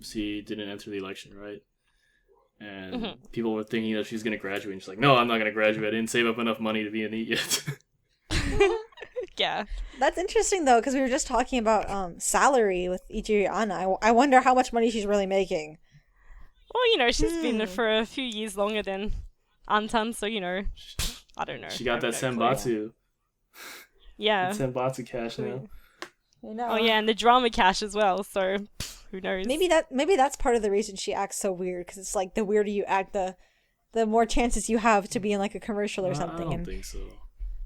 she didn't enter the election, right? And people were thinking that she's gonna graduate, and she's like, "No, I'm not gonna graduate. I didn't save up enough money to be a NEET yet." Yeah. That's interesting, though, because we were just talking about salary with Ichiri Anna. I wonder how much money she's really making. Well, she's been there for a few years longer than Antan, so, I don't know. She got that Senbatsu. Yeah. The Senbatsu cash now. Oh, yeah, and the drama cash as well, so who knows? Maybe that's part of the reason she acts so weird, because it's the weirder you act, the more chances you have to be in a commercial or something. I don't think so.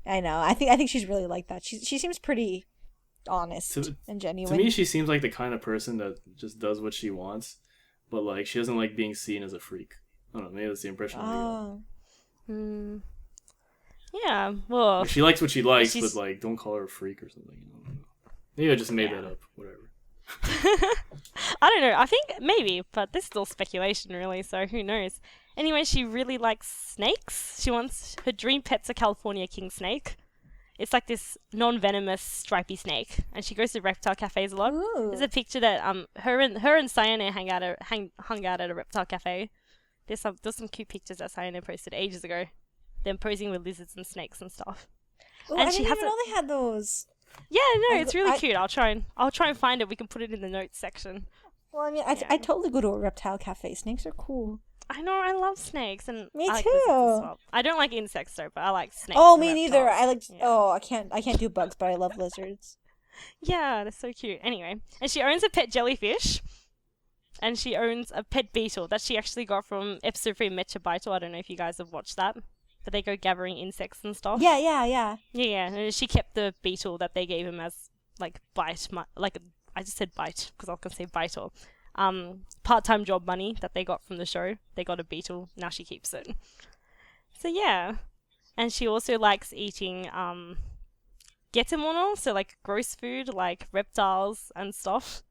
I know. I think she's really like that. She seems pretty honest and genuine. To me, she seems like the kind of person that just does what she wants, but she doesn't like being seen as a freak. I don't know. Maybe that's the impression I got. Yeah. Well, she likes what she likes, but don't call her a freak or something. Maybe I just made that up. Whatever. I don't know. I think maybe, but this is still speculation, really. So who knows? Anyway, she really likes snakes. Her dream pet's a California king snake. It's this non-venomous stripy snake, and she goes to reptile cafes a lot. Ooh. There's a picture that her and Sayane hung out at a reptile cafe. There's some cute pictures that Sayane posted ages ago. Them posing with lizards and snakes and stuff. Ooh, and I didn't even know they had those. Yeah, no, it's really cute. I'll try and find it. We can put it in the notes section. Well, I mean, I totally go to a reptile cafe. Snakes are cool. I know, I love snakes, and Me I like too. lizards as well. I don't like insects though, but I like snakes. Oh, and me neither. reptiles. I like. Yeah. Oh, I can't do bugs, but I love lizards. Yeah, they're so cute. Anyway, and she owns a pet jellyfish, and she owns a pet beetle that she actually got from episode 3 Mecha Beetle. I don't know if you guys have watched that, but they go gathering insects and stuff. Yeah. Yeah, and she kept the beetle that they gave him as like I just said bite because I was gonna say beetle. Part-time job money that they got from the show. They got a beetle. Now she keeps it. So yeah, and she also likes eating getemono, so like gross food like reptiles and stuff.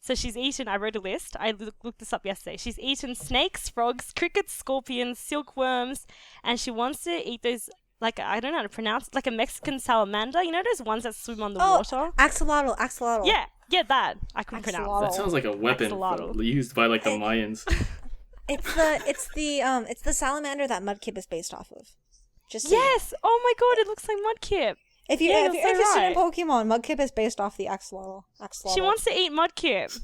So she's eaten, I wrote a list, I looked this up yesterday. She's eaten snakes, frogs, crickets, scorpions, silkworms, and she wants to eat those, like, I don't know how to pronounce it, like a Mexican salamander. You know those ones that swim on the water? Axolotl. Yeah, that. I couldn't pronounce That it. sounds like a weapon used by like the Mayans. It's the salamander that Mudkip is based off of. Yes! Oh my god, it looks like Mudkip. If you've seen in Pokemon, Mudkip is based off the axolotl. She wants to eat Mudkip.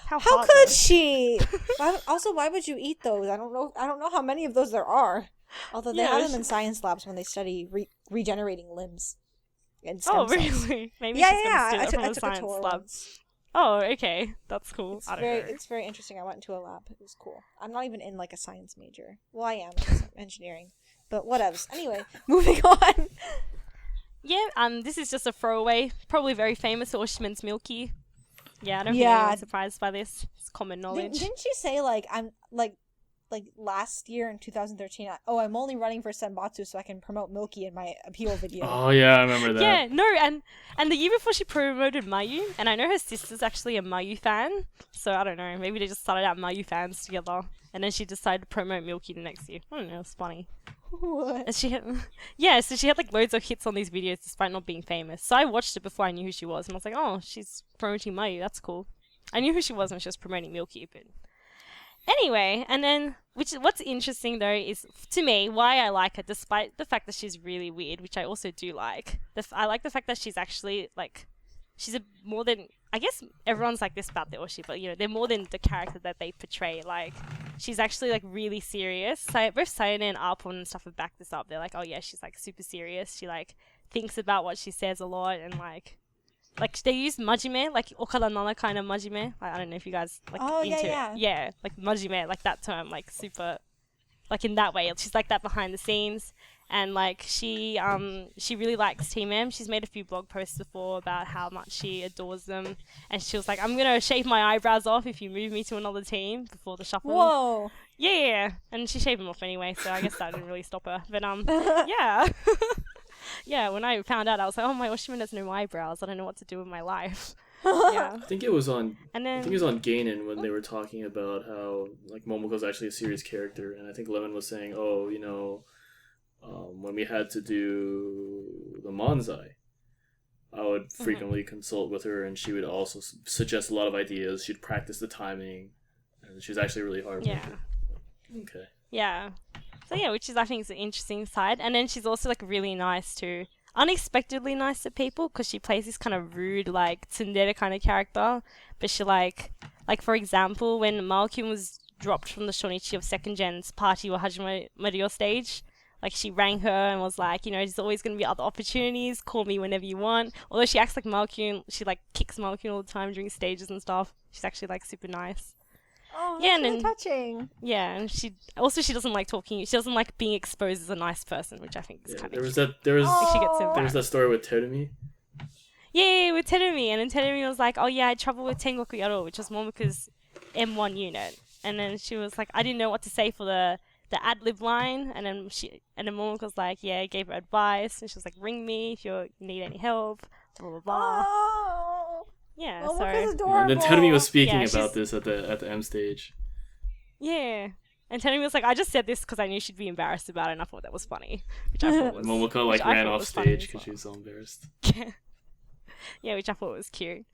How could she? Why would you eat those? I don't know how many of those there are. Although they have them in science labs when they study regenerating limbs. And stem cells. Really? Maybe she's gonna steal it from the took a science tour lab. once. Oh, okay. That's cool. It's very interesting. I went into a lab. It was cool. I'm not even in like a science major. Well, I am engineering, but whatevs. Anyway, moving on. Yeah. This is just a throwaway. Probably very famous Oshiman's Milky. Yeah, I don't think anyone's surprised by this. It's common knowledge. Didn't she say I'm last year in 2013? I'm only running for Senbatsu so I can promote Milky in my appeal video. Oh yeah, I remember that. Yeah, no, and the year before she promoted Mayu, and I know her sister's actually a Mayu fan, so I don't know, maybe they just started out Mayu fans together, and then she decided to promote Milky the next year. I don't know, it's funny. What? And so she had like loads of hits on these videos despite not being famous. So I watched it before I knew who she was, and I was like, oh, she's promoting Mayu, that's cool. I knew who she was when she was promoting Milky, but anyway, and then what's interesting though is to me why I like her, despite the fact that she's really weird, which I also do like. I like the fact that she's actually like she's more than, I guess everyone's like this about the Oshi, but you know they're more than the character that they portray. Like she's actually like really serious. So both Sayane and Arpon and stuff have backed this up. They're like, oh yeah, she's like super serious. She like thinks about what she says a lot, and like they use majime, like Okada Nana kind of majime. Like, I don't know if you guys like into it. Yeah, like majime, like that term, like super, like in that way. She's like that behind the scenes, and like she really likes Team M. She's made a few blog posts before about how much she adores them, and she was like, I'm gonna shave my eyebrows off if you move me to another team before the shuffle. Whoa. Yeah, and she shaved them off anyway, so I guess that didn't really stop her. But yeah. Yeah, when I found out, I was like, oh, my Oshiman has no eyebrows. I don't know what to do with my life. Yeah. I think it was on Gainen when they were talking about how like Momoko's actually a serious character, and I think Lemon was saying, oh, you know, when we had to do the Manzai, I would frequently consult with her, and she would also suggest a lot of ideas. She'd practice the timing, and she was actually really hard. Yeah. Okay. Yeah. So yeah, which is I think is an interesting side, and then she's also like really nice too, unexpectedly nice to people because she plays this kind of rude like tsundere kind of character, but she like for example when Malkyun was dropped from the Shonichi of Second Gen's Party wa Hajimariyo stage, like she rang her and was like, you know, there's always going to be other opportunities, call me whenever you want. Although she acts like Malkyun, she like kicks Malkyun all the time during stages and stuff. She's actually like super nice. Oh, that's really touching. Yeah, and she doesn't like talking. She doesn't like being exposed as a nice person, which I think is kind of. She gets embarrassed. There was that story with Terumi. Yeah, with Terumi, and then Terumi was like, "Oh yeah, I travel with Tengoku Yaro, which was Momoka's M1 unit," and then she was like, "I didn't know what to say for the ad lib line," and then Momoka was like, "Yeah," I gave her advice, and she was like, "Ring me if you need any help." Blah blah blah. Oh. Yeah, Momoka's so adorable. And then Terumi was speaking about this at the M stage. Yeah. And Terumi was like, I just said this because I knew she'd be embarrassed about it, and I thought that was funny. Which I thought was... Momoka like ran off stage because she was so embarrassed. Yeah, which I thought was cute.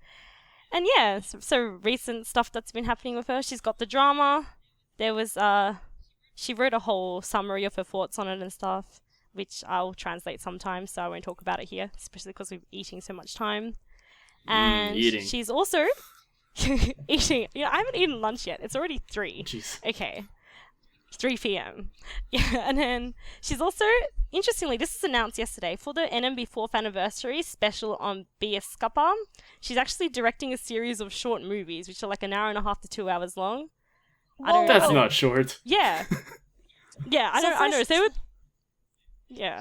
And yeah, so recent stuff that's been happening with her. She's got the drama. There was, she wrote a whole summary of her thoughts on it and stuff, which I'll translate sometime, so I won't talk about it here, especially because we're eating so much time. And she's also eating. You know, I haven't eaten lunch yet. It's already 3. Jeez. Okay. 3 p.m. Yeah, and then she's also, interestingly, this was announced yesterday, for the NMB 4th anniversary special on Bioskapa, she's actually directing a series of short movies, which are like an hour and a half to 2 hours long. That's not short. Yeah. Yeah, I know. So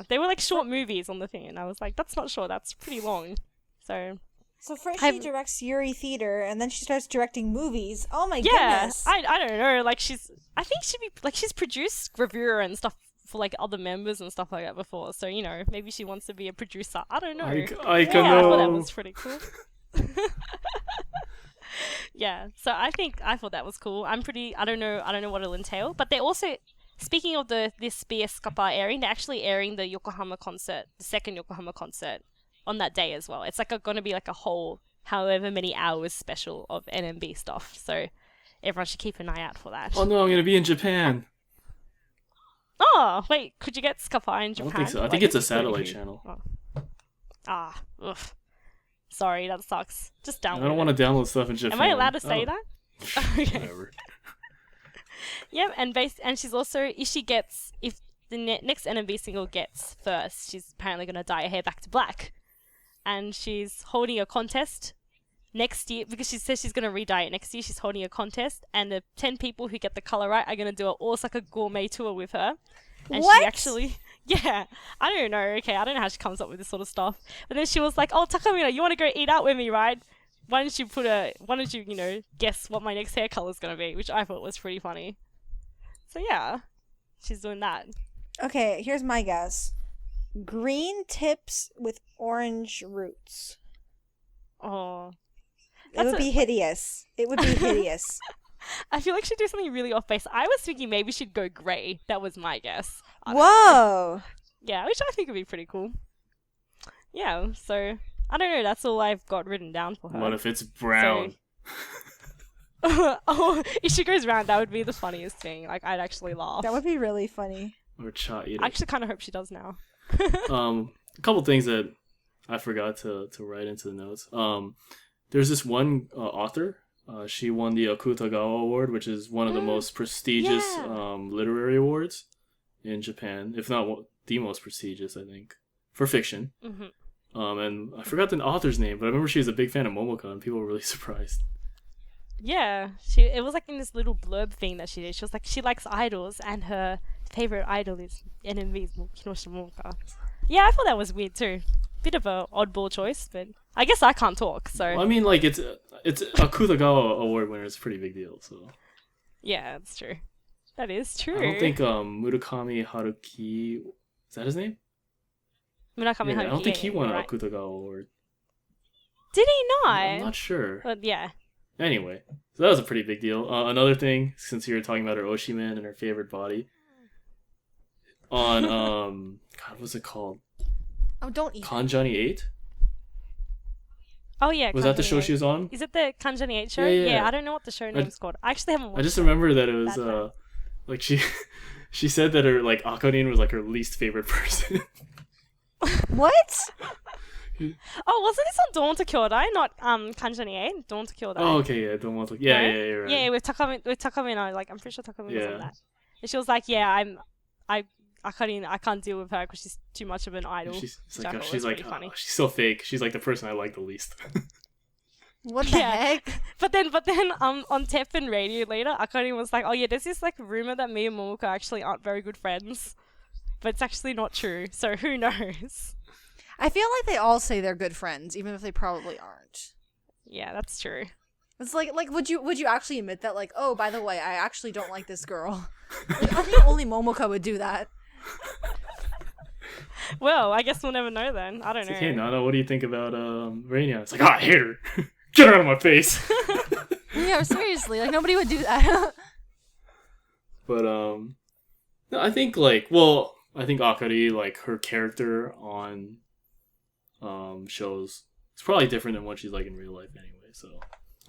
they were like short For- movies on the thing, and I was like, that's not short, that's pretty long. So first she directs Yuri Theater, and then she starts directing movies. Oh my yeah, goodness. I don't know, like I think she's produced reviewer and stuff for like other members and stuff like that before, so you know, maybe she wants to be a producer. I don't know. I I thought that was pretty cool. Yeah, so I thought that was cool. I don't know what it'll entail, but they're also, speaking of this Bioskapa airing, they're actually airing the Yokohama concert, the second Yokohama concert, on that day as well. It's like going to be like a whole however many hours special of NMB stuff, so everyone should keep an eye out for that. Oh no, I'm gonna be in Japan. Oh wait, could you get Skapa in Japan? I don't think so. I think it's a satellite channel. Oh. Ugh. Sorry, that sucks. Just download. I don't want to download stuff in Japan. Am I allowed to say that? Okay. Whatever. Yeah, and she's also, if the next NMB single gets first, she's apparently going to dye her hair back to black. And she's holding a contest next year, because she says she's going to re-dye it next year. She's holding a contest, and the 10 people who get the color right are going to do an Osaka gourmet tour with her. And What? she actually, yeah, I don't know. Okay, I don't know how she comes up with this sort of stuff. But then she was like, "Oh, Takamina, you want to go eat out with me, right? Why don't you, you know, guess what my next hair color is going to be?" Which I thought was pretty funny. So yeah, she's doing that. Okay, here's my guess. Green tips with orange roots. Oh, It would be hideous. It would be hideous. I feel like she'd do something really off base. I was thinking maybe she'd go grey. That was my guess. Whoa! Yeah, which I think would be pretty cool. Yeah, so I don't know. That's all I've got written down for her. What if it's brown? Oh, if she goes round, that would be the funniest thing. Like, I'd actually laugh. That would be really funny. Or cha eater. I actually kind of hope she does now. A couple things that I forgot to write into the notes. There's this one author. She won the Akutagawa Award, which is one of the most prestigious literary awards in Japan, if not the most prestigious, I think, for fiction. Mm-hmm. And I forgot the author's name, but I remember she was a big fan of Momoka, and people were really surprised. Yeah, it was like in this little blurb thing that she did. She was like, she likes idols, and her favorite idol is NMB's Kinoshita Momoka. Yeah, I thought that was weird too. Bit of a oddball choice, but I guess I can't talk, so... Well, I mean, like, it's a Akutagawa Award winner. It's a pretty big deal, so... Yeah, that's true. That is true. I don't think Murakami Haruki... Is that his name? Murakami Haruki. I don't think he won an right. Akutagawa Award. Did he not? I'm not sure. But yeah. Anyway, so that was a pretty big deal. Another thing, since you were talking about her Oshiman and her favorite body, on, God, what's it called? Oh, don't eat. Kanjani 8? Oh yeah. Was that the show Kanjani she was on? Is it the Kanjani 8 show? Yeah. I don't know what the show name's called. I actually haven't watched I just it. remember that it was, like, she said that her, like, Akarin was, like, her least favorite person. What? Oh, wasn't this on Dawn to Kyodai? Not Kanjani 8? Dawn to Kyodai. Oh, okay, yeah, don't want to... Yeah, No? yeah, you're right. Yeah, with Takamina, like, I'm pretty sure Takamina was Yeah. on that. And she was like, yeah, I can't deal with her because she's too much of an idol. She's which I like, thought was pretty funny. she's so fake. She's like the person I like the least. What the Yeah. heck? But then, on Teppen Radio later, Akari was like, "Oh yeah, there's this like rumor that me and Momoka actually aren't very good friends, but it's actually not true. So who knows?" I feel like they all say they're good friends, even if they probably aren't. Yeah, that's true. It's like would you actually admit that, like, oh, by the way, I actually don't like this girl? Like, I think only Momoka would do that. Well, I guess we'll never know then. I don't know. Like, hey, Nana, what do you think about Raina? It's like, I hate her. Get her out of my face. Yeah, seriously, like nobody would do that. But no, I think Akari, like, her character on shows, it's probably different than what she's like in real life anyway. So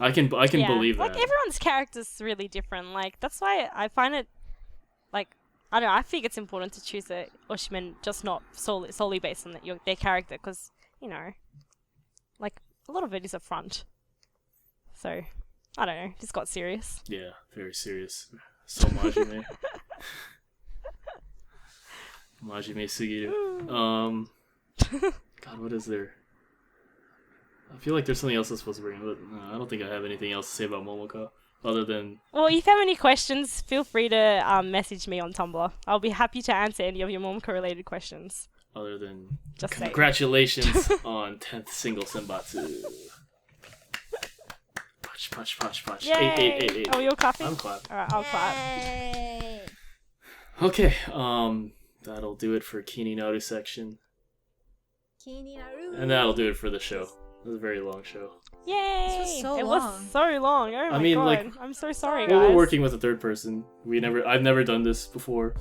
I can Yeah. believe that. Like everyone's character's really different. Like that's why I find it like I don't know. I think it's important to choose a Oshimen just not solely based on their character, because like a lot of it is a front. So I don't know, just got serious. Yeah, very serious. So Majime. Majime Sugiru. God, what is there? I feel like there's something else I'm supposed to bring up, but I don't think I have anything else to say about Momoka. Other than... Well, if you have any questions, feel free to message me on Tumblr. I'll be happy to answer any of your Momoka-related questions. Other than... Just congratulations on 10th single Senbatsu. Punch, punch, punch. Yay! 8. Oh, you're clapping? I'm clapping. Alright, I'll clap. Yay! Okay, that'll do it for Kini Naru section. Naru. And that'll do it for the show. It was a very long show. Yay! This was so it long. was so long. Oh my god. like, I'm so sorry, well, guys. we're working with a third person. I've never done this before.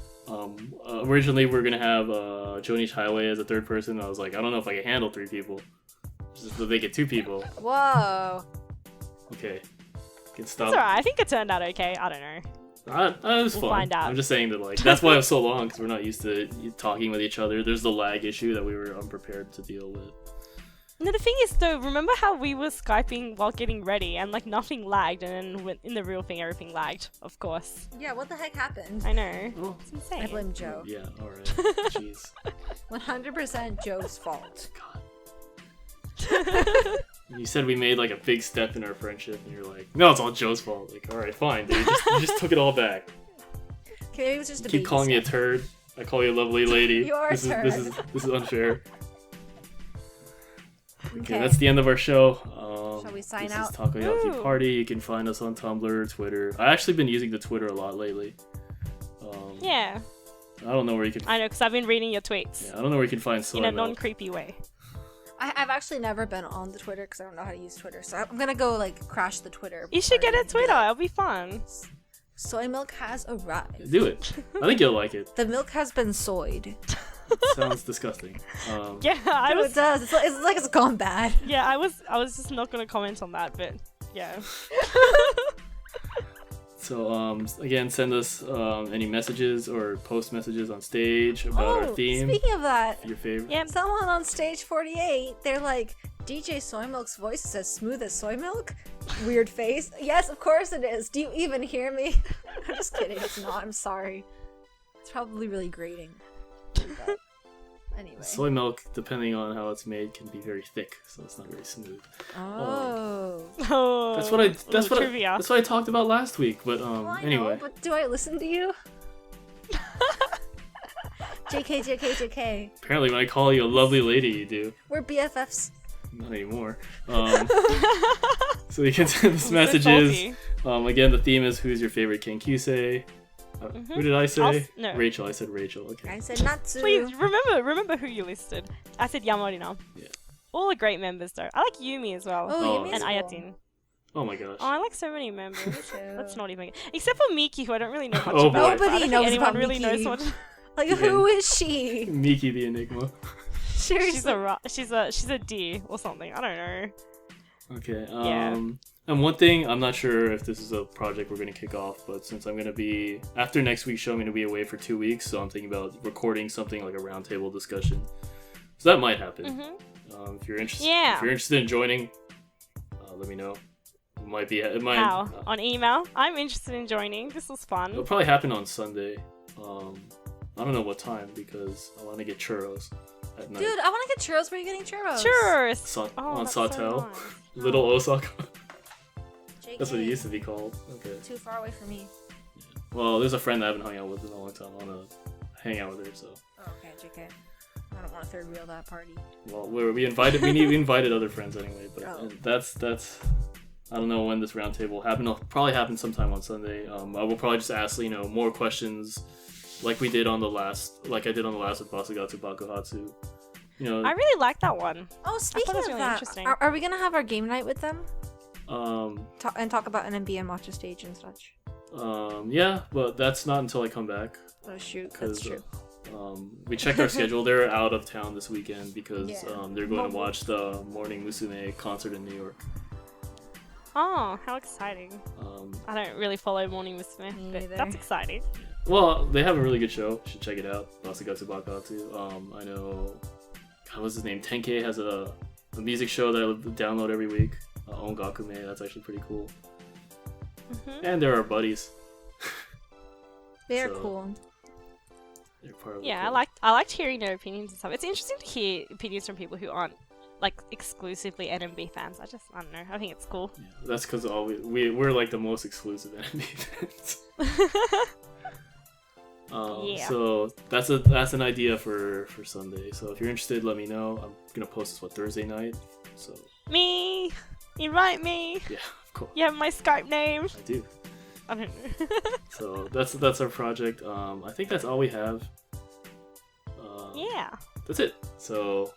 Originally we were gonna have Jonish Highway as a third person. I was like, I don't know if I can handle 3 people. Just to make it 2 people. Whoa. Okay. Can stop. It's alright. I think it turned out okay. I don't know. It was We'll fun. find out. I'm just saying that, like, that's why it was so long, because we're not used to talking with each other. There's the lag issue that we were unprepared to deal with. No, the thing is, though, remember how we were Skyping while getting ready and, like, nothing lagged, and then in the real thing, everything lagged, of course. Yeah, what the heck happened? I know. Oh. It's insane. I blame Joe. Yeah, alright. Jeez. 100% Joe's fault. God. You said we made, like, a big step in our friendship, and you're like, no, it's all Joe's fault. Like, alright, fine, dude. You just took it all back. Okay, maybe it was just a Keep baby calling me a step. turd. I call you a lovely lady. You are a turd. This is unfair. Okay, Okay. that's the end of our show. Shall we sign this out? Is Takoyaki Woo. Party. You can find us on Tumblr, Twitter. I've actually been using the Twitter a lot lately. Yeah, I don't know where you can. I know, because I've been reading your tweets Yeah, I don't know where you can find soy in a milk. non-creepy way. I've actually never been on the Twitter because I don't know how to use Twitter. So I'm gonna go like crash the Twitter. You should get a party. Twitter. It'll be fun. Soy milk has arrived. Do it. I think you'll like it. The milk has been soyed. Sounds disgusting. Yeah, I No, was. it does. It's like it's gone bad. Yeah, I was just not gonna comment on that, but yeah. So again, send us any messages or post messages on stage about our theme. Speaking of that, Your favorite. Yeah. someone on stage 48, they're like, DJ Soy Milk's voice is as smooth as soy milk? Weird face. Yes, of course it is. Do you even hear me? I'm just kidding. It's not. I'm sorry. It's probably really grating. But anyway. Soy milk, depending on how it's made, can be very thick, so it's not very smooth. Oh. Oh, That's what trivia. that's what I talked about last week. But Well, I anyway, know, but do I listen to you? JK. apparently when I call you a lovely lady, you do. We're BFFs. Not anymore. So you can send us So messages. salty. Again, the theme is who's your favorite Kenkyusei. Who did I say? No. Rachel. I said Rachel. Okay. I said Natsu. Please remember who you listed. I said Yamarina. Yeah. All the great members though. I like Yumi as well. Oh, Oh, Yumi's And cool. Ayatin. Oh my gosh. Oh, I like so many members. too. Let's not even. Except for Miki, who I don't really know much Oh, about. boy. I Nobody don't knows think anyone about really Miki. knows what. Like, Yeah. who is she? Miki the Enigma. Seriously. She's a D or something. I don't know. Okay. Yeah. And one thing, I'm not sure if this is a project we're going to kick off, but since I'm going to be, after next week's show, I'm going to be away for 2 weeks, so I'm thinking about recording something like a roundtable discussion. So that might happen. If you're interested, Yeah. if you're interested in joining, let me know. It might. How? On email? I'm interested in joining. This was fun. It'll probably happen on Sunday. I don't know what time because I want to get churros at night. Dude, I want to get churros. Where are you getting churros? Churros! On that's so Sawtell. nice. Little Osaka. JK. That's what it used to be called. Okay. Too far away from me. Well, there's a friend I haven't hung out with in a long time. I want to hang out with her, so. Oh, okay, JK. I don't want to third wheel that party. Well, we invited other friends anyway, but Oh. and that's I don't know when this roundtable will happen. It'll probably happen sometime on Sunday. I will probably just ask more questions, like I did on the last with Basugatsu Bakuhatsu. I really like that one. Oh, speaking that's of really that, interesting. are we gonna have our game night with them? Um, Talk about NMB and Matcha Stage and such. Yeah, but that's not until I come back. Oh shoot, that's Because true. we checked our schedule. They're out of town this weekend because Yeah. they're going to watch the Morning Musume concert in New York. Oh, how exciting. I don't really follow Morning Musume, Me but neither. that's exciting. Well, they have a really good show. You should check it out. Basugatsu Bakuhatsu. I know. God, what's his name? Tenkei has a music show that I download every week. Ongakume. That's actually pretty cool. And they're our buddies. They're So- cool. They're part of the Yeah, club. I liked hearing their opinions and stuff. It's interesting to hear opinions from people who aren't like exclusively NMB fans. I don't know. I think it's cool. Yeah, that's because we're like the most exclusive NMB fans. Yeah. So that's an idea for Sunday. So if you're interested, let me know. I'm gonna post this Thursday night. So Me, invite me. yeah, of course You have my Skype name. I do. I don't know. So that's our project. I think that's all we have. Yeah. That's it. So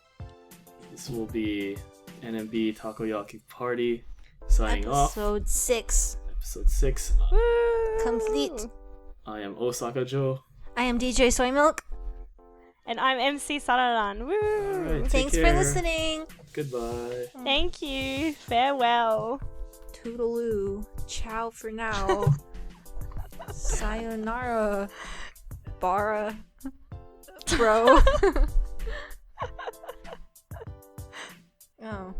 this will be NMB Takoyaki Party signing off. Episode 6. Episode 6. Woo! Complete. I am Osaka Joe. I am DJ Soy Milk. And I'm MC Sararan. Woo! Alright, take Thanks for care. listening. Goodbye. Thank you. Farewell. Toodaloo. Ciao for now. Sayonara. Bara. Bro. Oh.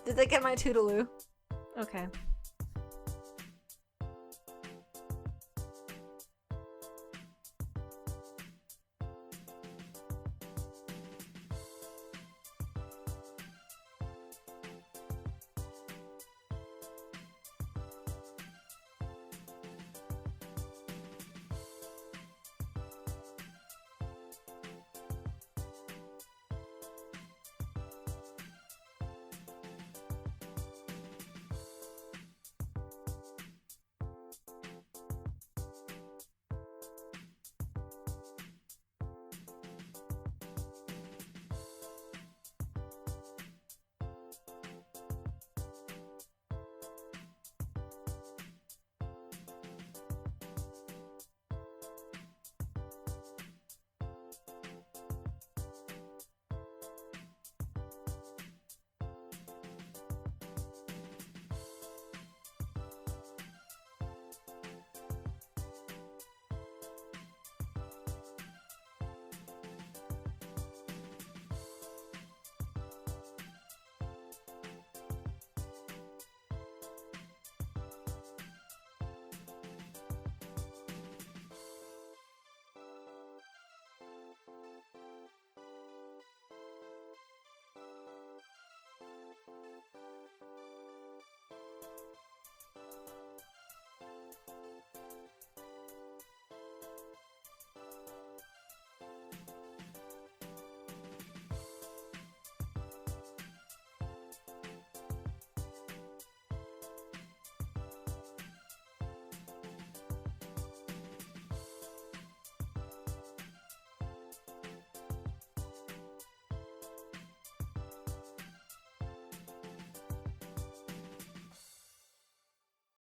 Did they get my toodaloo? Okay.